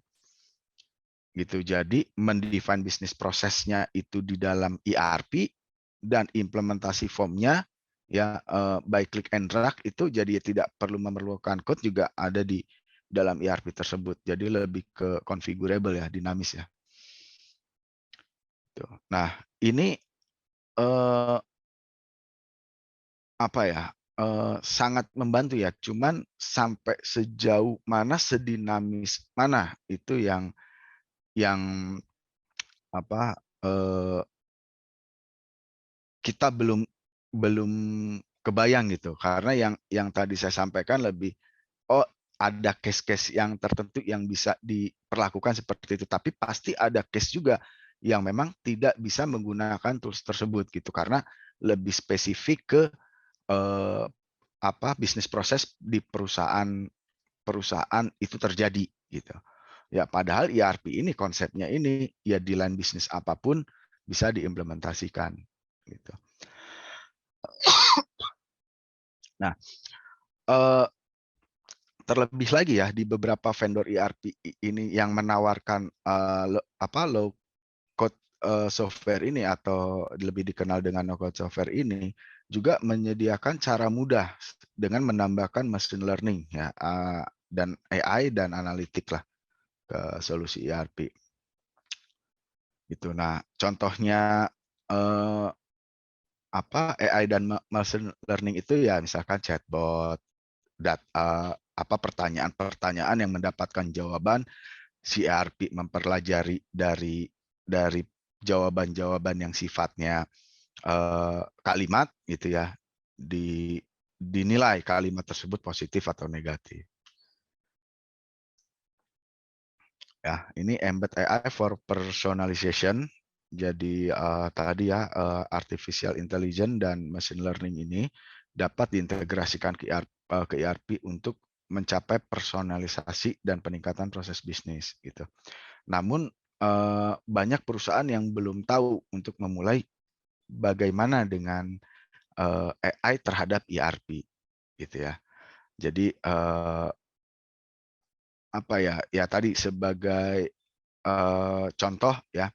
gitu. Jadi mendefine bisnis prosesnya itu di dalam ERP dan implementasi formnya ya by click and drag itu jadi tidak perlu memerlukan code juga ada di dalam ERP tersebut. Jadi lebih ke configurable ya, dinamis ya. Nah, ini sangat membantu ya. Cuman sampai sejauh mana, sedinamis mana itu yang apa kita belum belum kebayang gitu. Karena yang tadi saya sampaikan lebih ada case-case yang tertentu yang bisa diperlakukan seperti itu. Tapi pasti ada case juga yang memang tidak bisa menggunakan tools tersebut gitu. Karena lebih spesifik ke bisnis proses di perusahaan itu terjadi gitu. Ya, padahal ERP ini konsepnya ini ya di line bisnis apapun bisa diimplementasikan gitu. Nah, terlebih lagi ya di beberapa vendor ERP ini yang menawarkan low code software ini atau lebih dikenal dengan no code software ini juga menyediakan cara mudah dengan menambahkan machine learning ya dan AI dan analitik lah ke solusi ERP. Gitu. Nah, contohnya AI dan machine learning itu ya misalkan chatbot, pertanyaan-pertanyaan yang mendapatkan jawaban, si ERP mempelajari dari jawaban-jawaban yang sifatnya kalimat gitu ya, dinilai kalimat tersebut positif atau negatif. Ya, ini embed AI for personalization. Jadi tadi ya artificial intelligence dan machine learning ini dapat diintegrasikan ke ERP untuk mencapai personalisasi dan peningkatan proses bisnis gitu. Namun banyak perusahaan yang belum tahu untuk memulai bagaimana dengan AI terhadap ERP gitu ya. Jadi ya tadi sebagai contoh ya,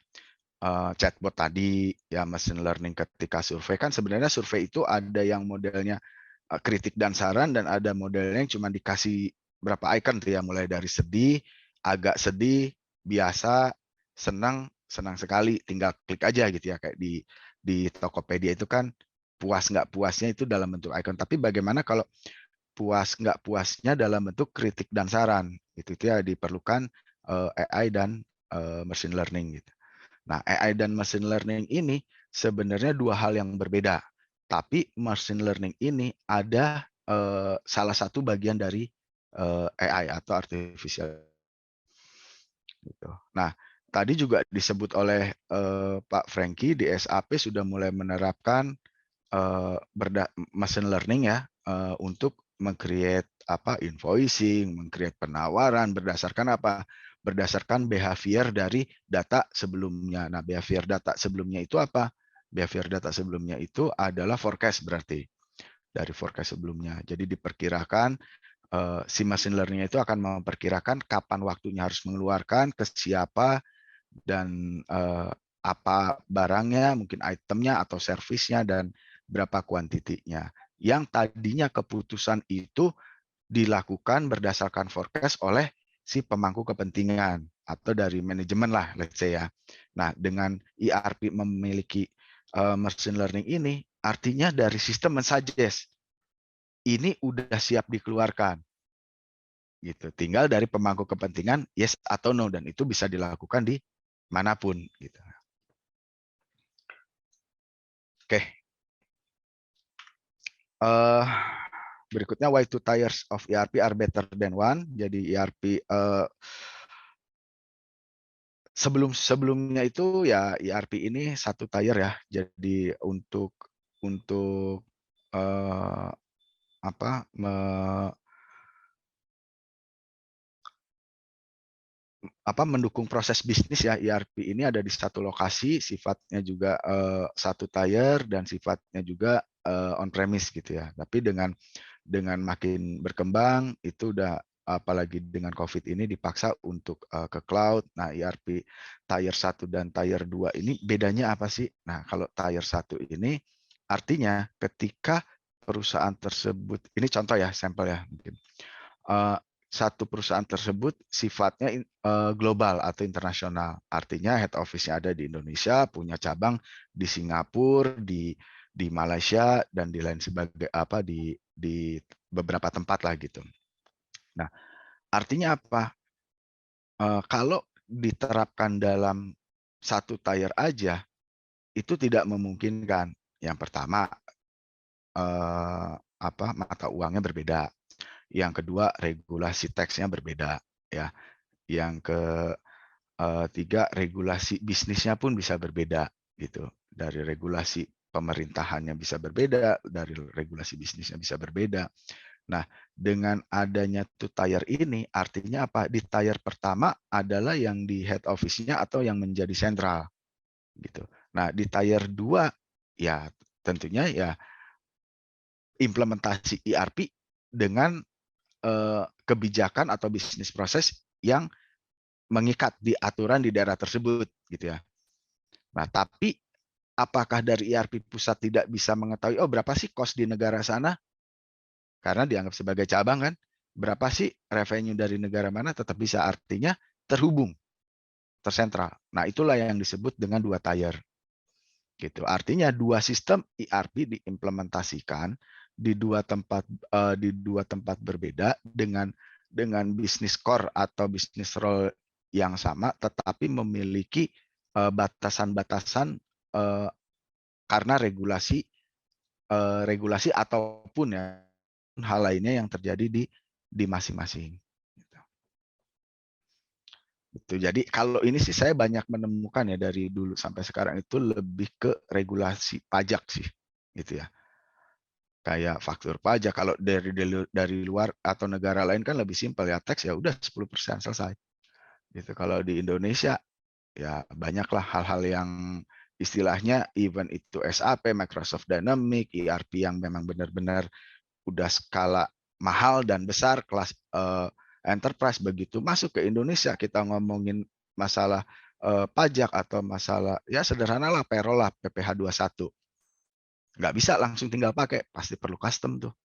chatbot tadi ya, machine learning ketika survei kan sebenarnya survei itu ada yang modelnya kritik dan saran dan ada modelnya yang cuma dikasih berapa icon tuh ya, mulai dari sedih, agak sedih, biasa, senang senang sekali, tinggal klik aja gitu ya, kayak di Tokopedia itu kan puas nggak puasnya itu dalam bentuk icon. Tapi bagaimana kalau puas nggak puasnya dalam bentuk kritik dan saran? Itu ya diperlukan AI dan machine learning gitu. Nah, AI dan machine learning ini sebenarnya dua hal yang berbeda. Tapi machine learning ini ada salah satu bagian dari AI atau artificial. Gitu. Nah, tadi juga disebut oleh Pak Franky di SAP sudah mulai menerapkan machine learning ya untuk meng-create invoicing, meng-create penawaran berdasarkan apa? Berdasarkan behavior dari data sebelumnya. Nah, behavior data sebelumnya itu apa? Behavior data sebelumnya itu adalah forecast berarti dari forecast sebelumnya. Jadi diperkirakan si machine learning itu akan memperkirakan kapan waktunya harus mengeluarkan, ke siapa, dan apa barangnya, mungkin itemnya atau servisnya, dan berapa kuantitinya. Yang tadinya keputusan itu dilakukan berdasarkan forecast oleh si pemangku kepentingan atau dari manajemen lah, let's say ya. Nah, dengan ERP memiliki machine learning ini, artinya dari sistem mensuggest ini udah siap dikeluarkan gitu. Tinggal dari pemangku kepentingan yes atau no, dan itu bisa dilakukan di manapun gitu. Oke. Berikutnya, why two tiers of ERP are better than one. Jadi ERP sebelumnya itu ya ERP ini satu tier ya. Jadi untuk eh, apa mendukung proses bisnis ya, ERP ini ada di satu lokasi, sifatnya juga satu tier, dan sifatnya juga on premise gitu ya. Tapi dengan makin berkembang itu udah, apalagi dengan COVID ini, dipaksa untuk ke cloud. Nah, ERP tier 1 dan tier 2 ini bedanya apa sih? Nah, kalau tier 1 ini artinya ketika perusahaan tersebut, ini contoh ya, sampel ya mungkin. Satu perusahaan tersebut sifatnya global atau internasional. Artinya head office-nya ada di Indonesia, punya cabang di Singapura, di Malaysia, dan di lain sebagai di beberapa tempat lah gitu. Nah, artinya apa? Kalau diterapkan dalam satu tier aja, itu tidak memungkinkan. Yang pertama, mata uangnya berbeda. Yang kedua, regulasi teksnya berbeda, ya. Yang ketiga, regulasi bisnisnya pun bisa berbeda, gitu. Dari regulasi pemerintahannya bisa berbeda, dari regulasi bisnisnya bisa berbeda. Nah, dengan adanya two tier ini, artinya apa? Di tier pertama adalah yang di head office-nya atau yang menjadi sentral, gitu. Nah, di tier 2 ya tentunya ya implementasi ERP dengan kebijakan atau bisnis proses yang mengikat di aturan di daerah tersebut, gitu ya. Nah, tapi apakah dari ERP pusat tidak bisa mengetahui, oh berapa sih cost di negara sana? Karena dianggap sebagai cabang kan, berapa sih revenue dari negara mana, tetap bisa, artinya terhubung, tersentral. Nah, itulah yang disebut dengan dua tier. Gitu. Artinya dua sistem ERP diimplementasikan di dua tempat berbeda dengan bisnis core atau bisnis role yang sama, tetapi memiliki batasan-batasan karena regulasi ataupun ya hal lainnya yang terjadi di masing-masing. Gitu. Jadi kalau ini sih saya banyak menemukan ya dari dulu sampai sekarang itu lebih ke regulasi pajak sih, gitu ya. Kayak faktur pajak, kalau dari luar atau negara lain kan lebih simpel ya, teks ya udah 10% selesai. Gitu. Kalau di Indonesia ya banyaklah hal-hal yang istilahnya even itu SAP, Microsoft Dynamics, ERP yang memang benar-benar udah skala mahal dan besar, kelas enterprise, begitu masuk ke Indonesia kita ngomongin masalah pajak atau masalah ya sederhana lah, payroll lah, PPh 21. Nggak bisa langsung tinggal pakai, pasti perlu custom tuh.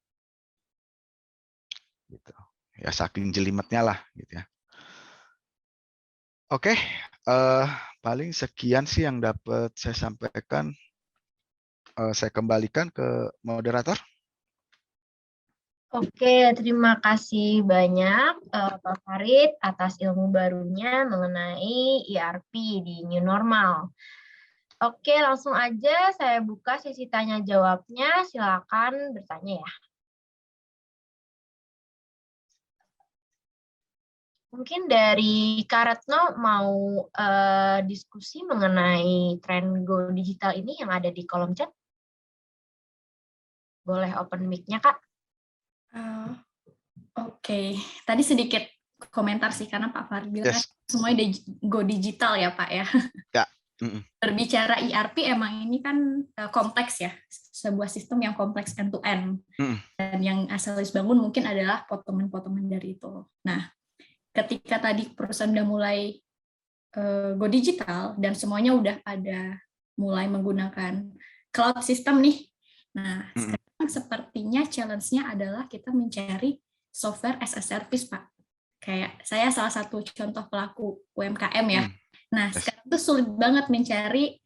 Gitu. Ya saking jelimetnya lah gitu ya. Oke, paling sekian sih yang dapat saya sampaikan. Saya kembalikan ke moderator. Oke, terima kasih banyak Pak Farid atas ilmu barunya mengenai ERP di New Normal. Oke, langsung aja saya buka sesi tanya jawabnya. Silakan bertanya ya. Mungkin dari Kak Retno mau diskusi mengenai tren Go Digital ini yang ada di kolom chat. Boleh open mic-nya, Kak. Oke, tadi sedikit komentar sih karena Pak Farid bilang kan Yes. semuanya go digital ya Pak ya. Ya. Berbicara ERP emang ini kan kompleks ya, sebuah sistem yang kompleks end to end. Dan yang Aselis bangun mungkin adalah potongan-potongan dari itu. Nah, ketika tadi perusahaan udah mulai go digital dan semuanya udah pada mulai menggunakan cloud system nih. Nah, sekarang sepertinya challenge-nya adalah kita mencari software as a service, Pak. Kayak saya salah satu contoh pelaku UMKM ya. Nah, sekarang tuh sulit banget mencari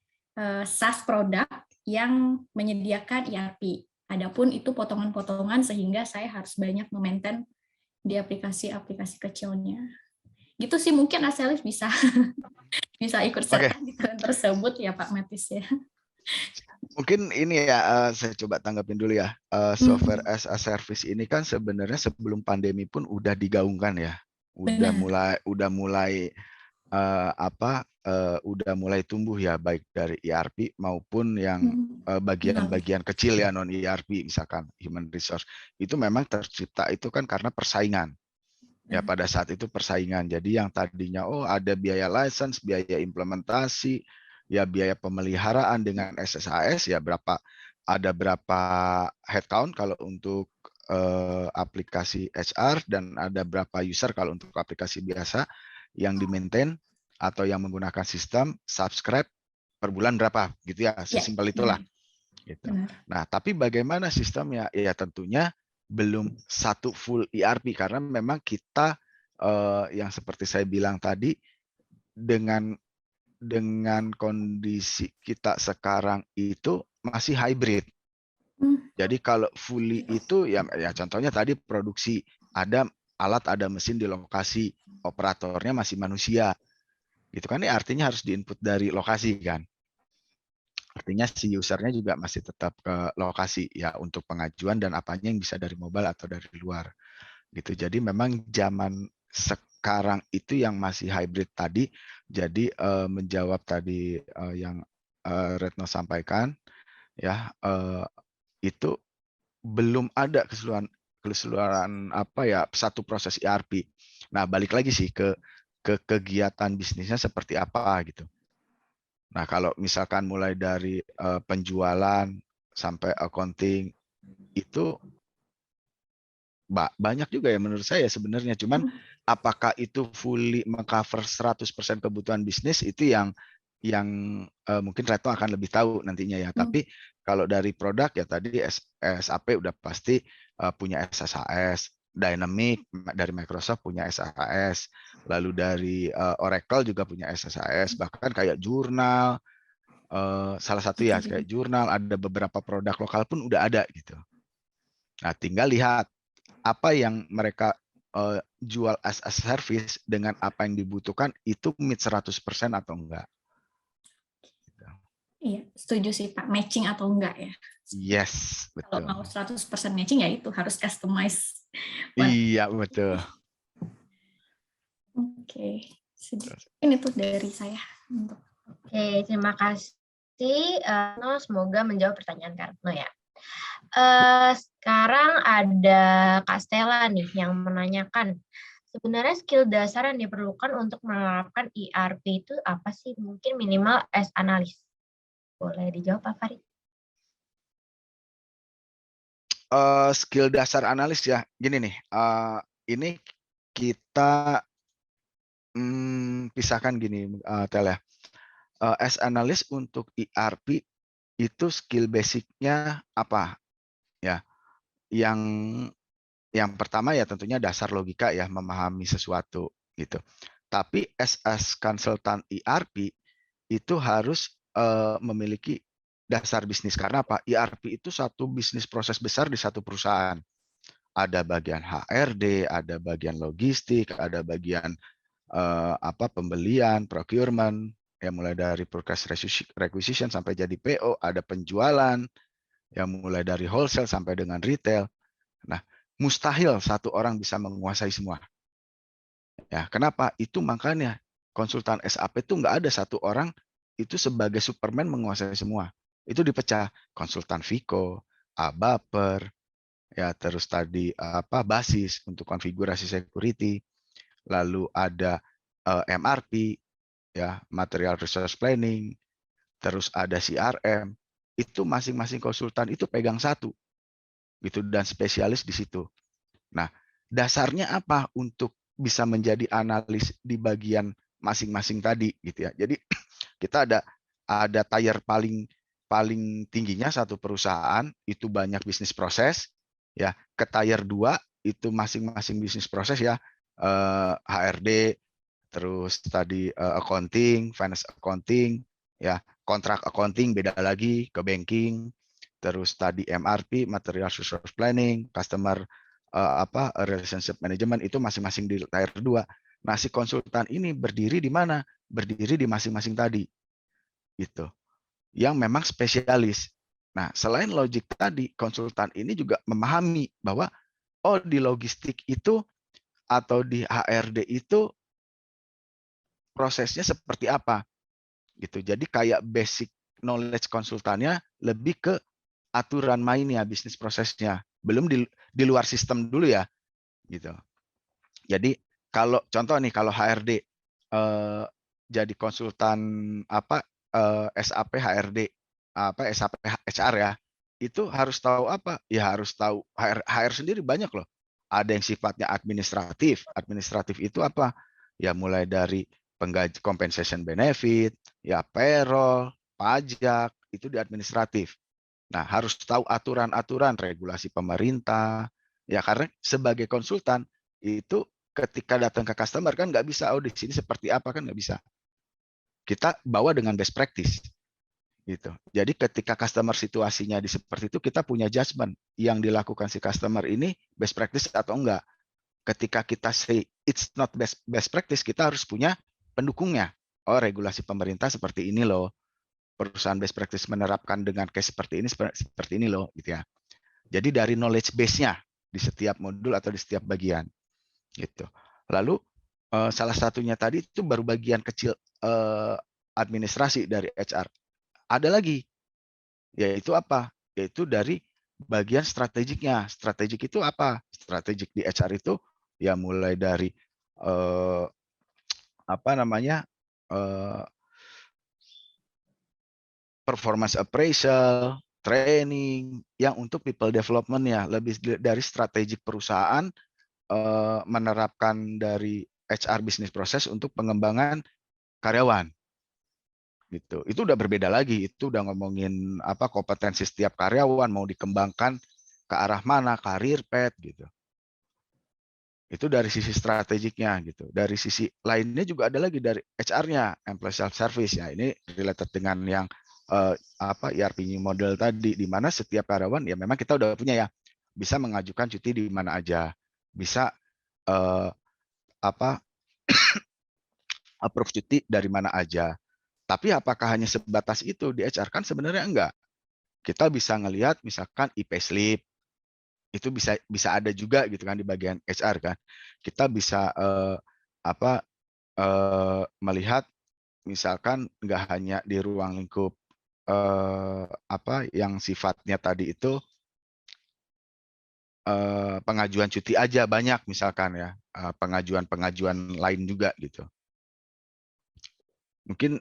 SaaS produk yang menyediakan ERP. Adapun itu potongan-potongan sehingga saya harus banyak memaintain di aplikasi-aplikasi kecilnya. Gitu sih, mungkin Aselis bisa bisa ikut serta di tren tersebut ya Pak Matis ya. Mungkin ini ya, saya coba tanggapin dulu ya. Software as a service ini kan sebenarnya sebelum pandemi pun udah digaungkan ya. Udah mulai tumbuh ya, baik dari ERP maupun yang bagian-bagian kecil ya, non ERP, misalkan human resource. Itu memang tercipta itu kan karena persaingan. Ya, pada saat itu persaingan. Jadi yang tadinya ada biaya license, biaya implementasi, ya biaya pemeliharaan dengan SSAS ya ada berapa headcount kalau untuk aplikasi HR dan ada berapa user kalau untuk aplikasi biasa yang di-maintain atau yang menggunakan sistem subscribe per bulan berapa gitu ya, sesimpel itulah gitu. Nah, tapi bagaimana sistemnya? Ya tentunya belum satu full ERP karena memang kita yang seperti saya bilang tadi dengan kondisi kita sekarang itu masih hybrid. Jadi kalau fully itu ya contohnya tadi produksi, ada alat, ada mesin di lokasi, operatornya masih manusia. Gitu kan, ya artinya harus diinput dari lokasi kan. Artinya si usernya juga masih tetap ke lokasi ya untuk pengajuan dan apanya yang bisa dari mobile atau dari luar. Gitu. Jadi memang zaman sekarang itu yang masih hybrid tadi. Jadi menjawab tadi yang Retno sampaikan ya, itu belum ada keseluruhan apa ya satu proses ERP. Nah, balik lagi sih ke kegiatan bisnisnya seperti apa gitu. Nah, kalau misalkan mulai dari penjualan sampai accounting itu banyak juga ya menurut saya sebenarnya. Cuman apakah itu fully mengcover 100% kebutuhan bisnis itu yang mungkin Retno akan lebih tahu nantinya ya. Tapi kalau dari produk ya tadi SAP udah pasti punya SSAS, Dynamic dari Microsoft punya SSAS, lalu dari Oracle juga punya SSAS, bahkan kayak jurnal, salah satu ya kayak jurnal, ada beberapa produk lokal pun udah ada gitu. Nah, tinggal lihat apa yang mereka jual as a service dengan apa yang dibutuhkan itu meet 100% atau enggak. Iya, setuju sih Pak, matching atau enggak ya. Yes, betul. Kalau mau 100% matching ya itu harus customize. Iya, betul. Oke, ini tuh dari saya. Oke, terima kasih. Semoga menjawab pertanyaan Karno ya. Sekarang ada Kak Stella nih yang menanyakan, sebenarnya skill dasar yang diperlukan untuk menerapkan ERP itu apa sih? Mungkin minimal as analis. Boleh dijawab Pak Farid? Skill dasar analis ya, gini nih, ini kita pisahkan gini, Tel ya. As analis untuk ERP itu skill basicnya apa? Ya, yang pertama ya tentunya dasar logika ya, memahami sesuatu gitu. Tapi as konsultan ERP itu harus memiliki dasar bisnis. Karena apa? ERP itu satu bisnis proses besar di satu perusahaan. Ada bagian HRD, ada bagian logistik, ada bagian pembelian, procurement, yang mulai dari purchase requisition sampai jadi PO, ada penjualan, yang mulai dari wholesale sampai dengan retail. Nah, mustahil satu orang bisa menguasai semua. Ya, kenapa? Itu makanya konsultan SAP itu nggak ada satu orang itu sebagai Superman menguasai semua. Itu dipecah, konsultan Vico, ABAPER, ya terus tadi basis untuk konfigurasi security, lalu ada MRP, ya material resource planning, terus ada CRM. Itu masing-masing konsultan itu pegang satu, gitu, dan spesialis di situ. Nah, dasarnya apa untuk bisa menjadi analis di bagian masing-masing tadi, gitu ya. Jadi kita ada tier paling tingginya satu perusahaan itu banyak bisnis proses, ya. Ke tier 2 itu masing-masing bisnis proses, ya, HRD, terus tadi accounting, finance accounting, ya, kontrak accounting beda lagi ke banking, terus tadi MRP, material resource planning, customer relationship management, itu masing-masing di tier 2. Nah, si konsultan ini berdiri di mana? Berdiri di masing-masing tadi, gitu, yang memang spesialis. Nah, selain logik tadi, konsultan ini juga memahami bahwa di logistik itu atau di HRD itu prosesnya seperti apa, gitu. Jadi kayak basic knowledge konsultannya lebih ke aturan mainnya, bisnis prosesnya, belum di luar sistem dulu, ya, gitu. Jadi kalau contoh nih, kalau HRD jadi konsultan SAP HRD, SAP HR, ya, itu harus tahu apa? Ya harus tahu HR sendiri banyak loh. Ada yang sifatnya administratif. Administratif itu apa? Ya mulai dari penggaji, compensation benefit, ya payroll, pajak, itu di administratif. Nah, harus tahu aturan-aturan regulasi pemerintah. Ya karena sebagai konsultan itu ketika datang ke customer kan nggak bisa, di sini seperti apa, kan nggak bisa. Kita bawa dengan best practice. Gitu. Jadi ketika customer situasinya di seperti itu, kita punya judgment yang dilakukan si customer ini best practice atau enggak. Ketika kita say it's not best practice, kita harus punya pendukungnya. Regulasi pemerintah seperti ini loh. Perusahaan best practice menerapkan dengan case seperti ini loh, gitu ya. Jadi dari knowledge base-nya di setiap modul atau di setiap bagian, gitu. Lalu salah satunya tadi itu baru bagian kecil administrasi dari HR. Ada lagi, yaitu apa? Yaitu dari bagian strategiknya. Strategik itu apa? Strategik di HR itu ya mulai dari performance appraisal, training, yang untuk people development, ya, lebih dari strategik perusahaan menerapkan dari HR business process untuk pengembangan karyawan. Gitu. Itu udah berbeda lagi. Itu udah ngomongin kompetensi setiap karyawan mau dikembangkan ke arah mana, karir path, gitu. Itu dari sisi strategiknya, gitu. Dari sisi lainnya juga ada lagi dari HR-nya, employee self service, ya. Ini related dengan yang ERP model tadi, di mana setiap karyawan ya memang kita udah punya, ya, bisa mengajukan cuti di mana aja, bisa approve cuti dari mana aja. Tapi apakah hanya sebatas itu di HR? Kan sebenarnya enggak. Kita bisa ngelihat misalkan e-payslip, itu bisa ada juga, gitu kan, di bagian HR, kan. Kita bisa melihat misalkan nggak hanya di ruang lingkup yang sifatnya tadi itu pengajuan cuti aja, banyak misalkan, ya, pengajuan lain juga, gitu. Mungkin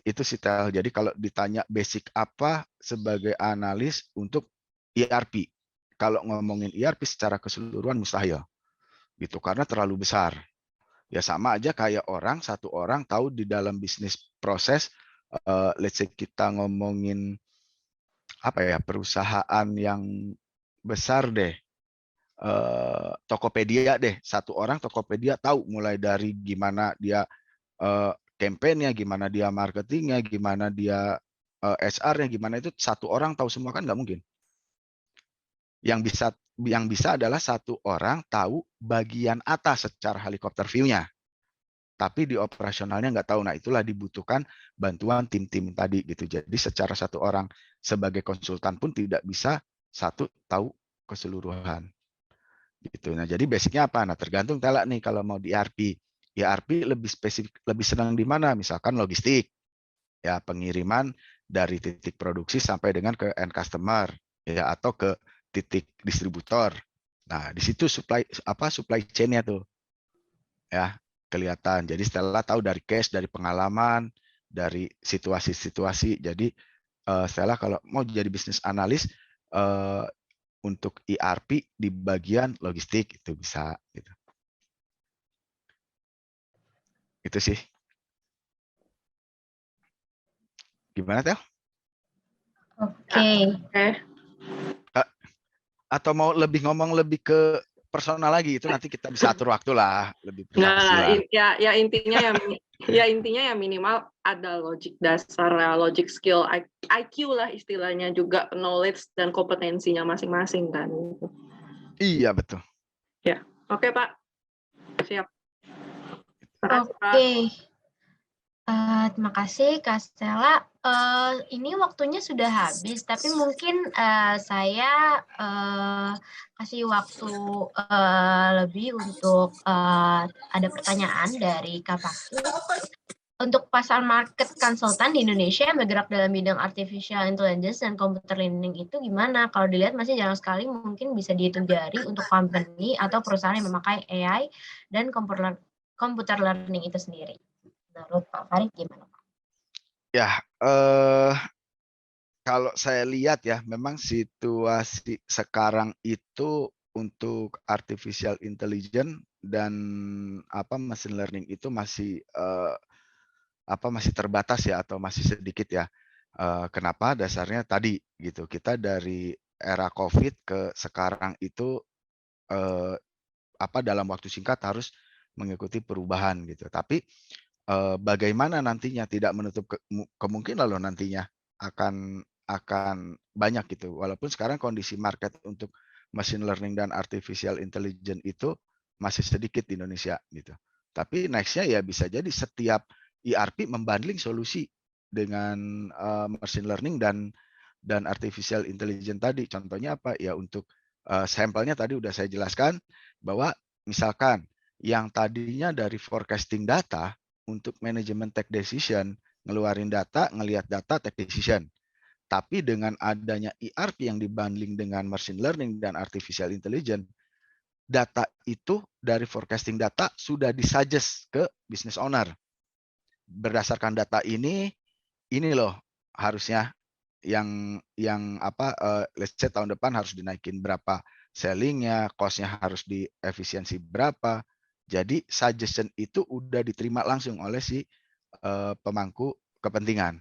itu sih, Tel. Jadi kalau ditanya basic apa sebagai analis untuk ERP, kalau ngomongin ERP secara keseluruhan mustahil, gitu, karena terlalu besar. Ya sama aja kayak satu orang tahu di dalam bisnis proses, let's say kita ngomongin perusahaan yang besar deh, Tokopedia deh, satu orang Tokopedia tahu mulai dari gimana dia campaign-nya, gimana dia marketingnya, gimana dia HR-nya, gimana itu satu orang tahu semua kan nggak mungkin. Yang bisa adalah satu orang tahu bagian atas secara helikopter view-nya, tapi di operasionalnya nggak tahu. Nah, itulah dibutuhkan bantuan tim-tim tadi gitu. Jadi secara satu orang sebagai konsultan pun tidak bisa satu tahu keseluruhan. Gitu. Nah, jadi basicnya apa? Nah, tergantung telak nih kalau mau di ERP. ERP lebih spesifik, lebih senang di mana? Misalkan logistik, ya pengiriman dari titik produksi sampai dengan ke end customer, ya atau ke titik distributor. Nah, di situ supply chain-nya tuh, ya kelihatan. Jadi Stella tahu dari case, dari pengalaman, dari situasi-situasi. Jadi Stella kalau mau jadi bisnis analis untuk ERP di bagian logistik itu bisa gitu. Itu sih. Gimana Tel? Oke. Atau mau ngomong lebih ke personal lagi, itu nanti kita bisa atur waktu lah, lebih privasi lah. Ya intinya ya minimal ada logic dasar, logic skill, IQ lah istilahnya, juga knowledge dan kompetensinya masing-masing kan. Iya betul. Ya, oke Pak, siap. Oke. Terima kasih Kak Stella. Ini waktunya sudah habis, tapi mungkin saya kasih waktu lebih untuk ada pertanyaan dari Kak Fakih. Untuk pasar market konsultan di Indonesia yang bergerak dalam bidang artificial intelligence dan computer learning itu gimana? Kalau dilihat masih jarang sekali, mungkin bisa dihitung jari untuk company atau perusahaan yang memakai AI dan computer learning itu sendiri. Menurut Pak Farid gimana Pak? Ya, kalau saya lihat ya, memang situasi sekarang itu untuk artificial intelligence dan machine learning itu masih masih terbatas ya, atau masih sedikit ya. Kenapa? Dasarnya tadi gitu, kita dari era COVID ke sekarang itu dalam waktu singkat harus mengikuti perubahan gitu. Tapi bagaimana nantinya, tidak menutup kemungkinan loh nantinya akan banyak gitu. Walaupun sekarang kondisi market untuk machine learning dan artificial intelligence itu masih sedikit di Indonesia gitu. Tapi nextnya ya bisa jadi setiap ERP membundling solusi dengan machine learning dan artificial intelligence tadi. Contohnya apa? Ya untuk sampelnya tadi udah saya jelaskan bahwa misalkan yang tadinya dari forecasting data untuk manajemen take decision, ngeluarin data, ngelihat data, take decision. Tapi dengan adanya ERP yang dibundling dengan machine learning dan artificial intelligence, data itu dari forecasting data sudah disuggest ke business owner. Berdasarkan data ini loh harusnya yang let's say tahun depan harus dinaikin berapa sellingnya, cost-nya harus di efisiensi berapa. Jadi suggestion itu udah diterima langsung oleh si pemangku kepentingan,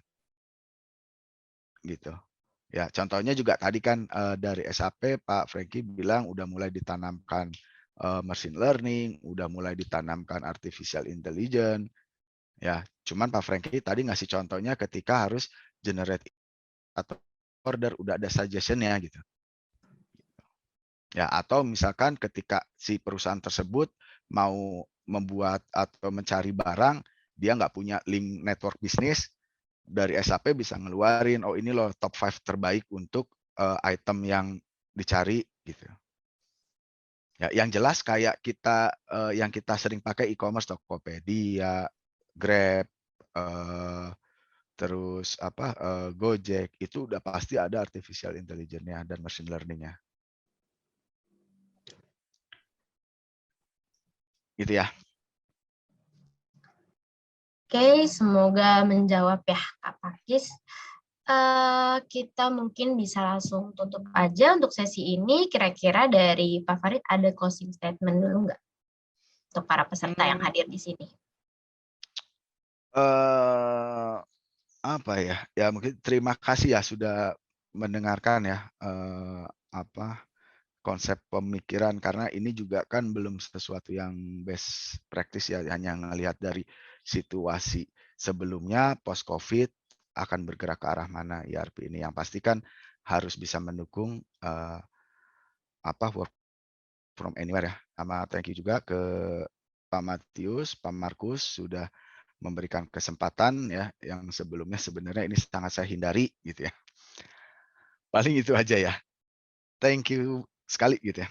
gitu. Ya, contohnya juga tadi kan dari SAP Pak Franky bilang udah mulai ditanamkan machine learning, udah mulai ditanamkan artificial intelligence. Ya, cuman Pak Franky tadi ngasih contohnya ketika harus generate atau order udah ada suggestion-nya gitu. Ya, atau misalkan ketika si perusahaan tersebut mau membuat atau mencari barang, dia nggak punya link network bisnis, dari SAP bisa ngeluarin, oh ini loh top 5 terbaik untuk item yang dicari gitu. Ya, yang jelas kayak kita yang kita sering pakai e-commerce, Tokopedia, Grab, terus Gojek, itu udah pasti ada artificial intelligence-nya dan machine learning-nya. Gitu ya. Oke, semoga menjawab ya Kak Pakis. Kita mungkin bisa langsung tutup aja untuk sesi ini. Kira-kira dari Pak Farid ada closing statement dulu nggak untuk para peserta yang hadir di sini? Apa ya? Ya mungkin terima kasih ya sudah mendengarkan ya konsep pemikiran, karena ini juga kan belum sesuatu yang best practice ya, hanya ngelihat dari situasi sebelumnya post COVID akan bergerak ke arah mana ERP ini. Yang pasti kan harus bisa mendukung work from anywhere ya. Sama thank you juga ke Pak Matius, Pak Markus sudah memberikan kesempatan ya, yang sebelumnya sebenarnya ini sangat saya hindari gitu ya. Paling itu aja ya. Thank you sekali gitu ya.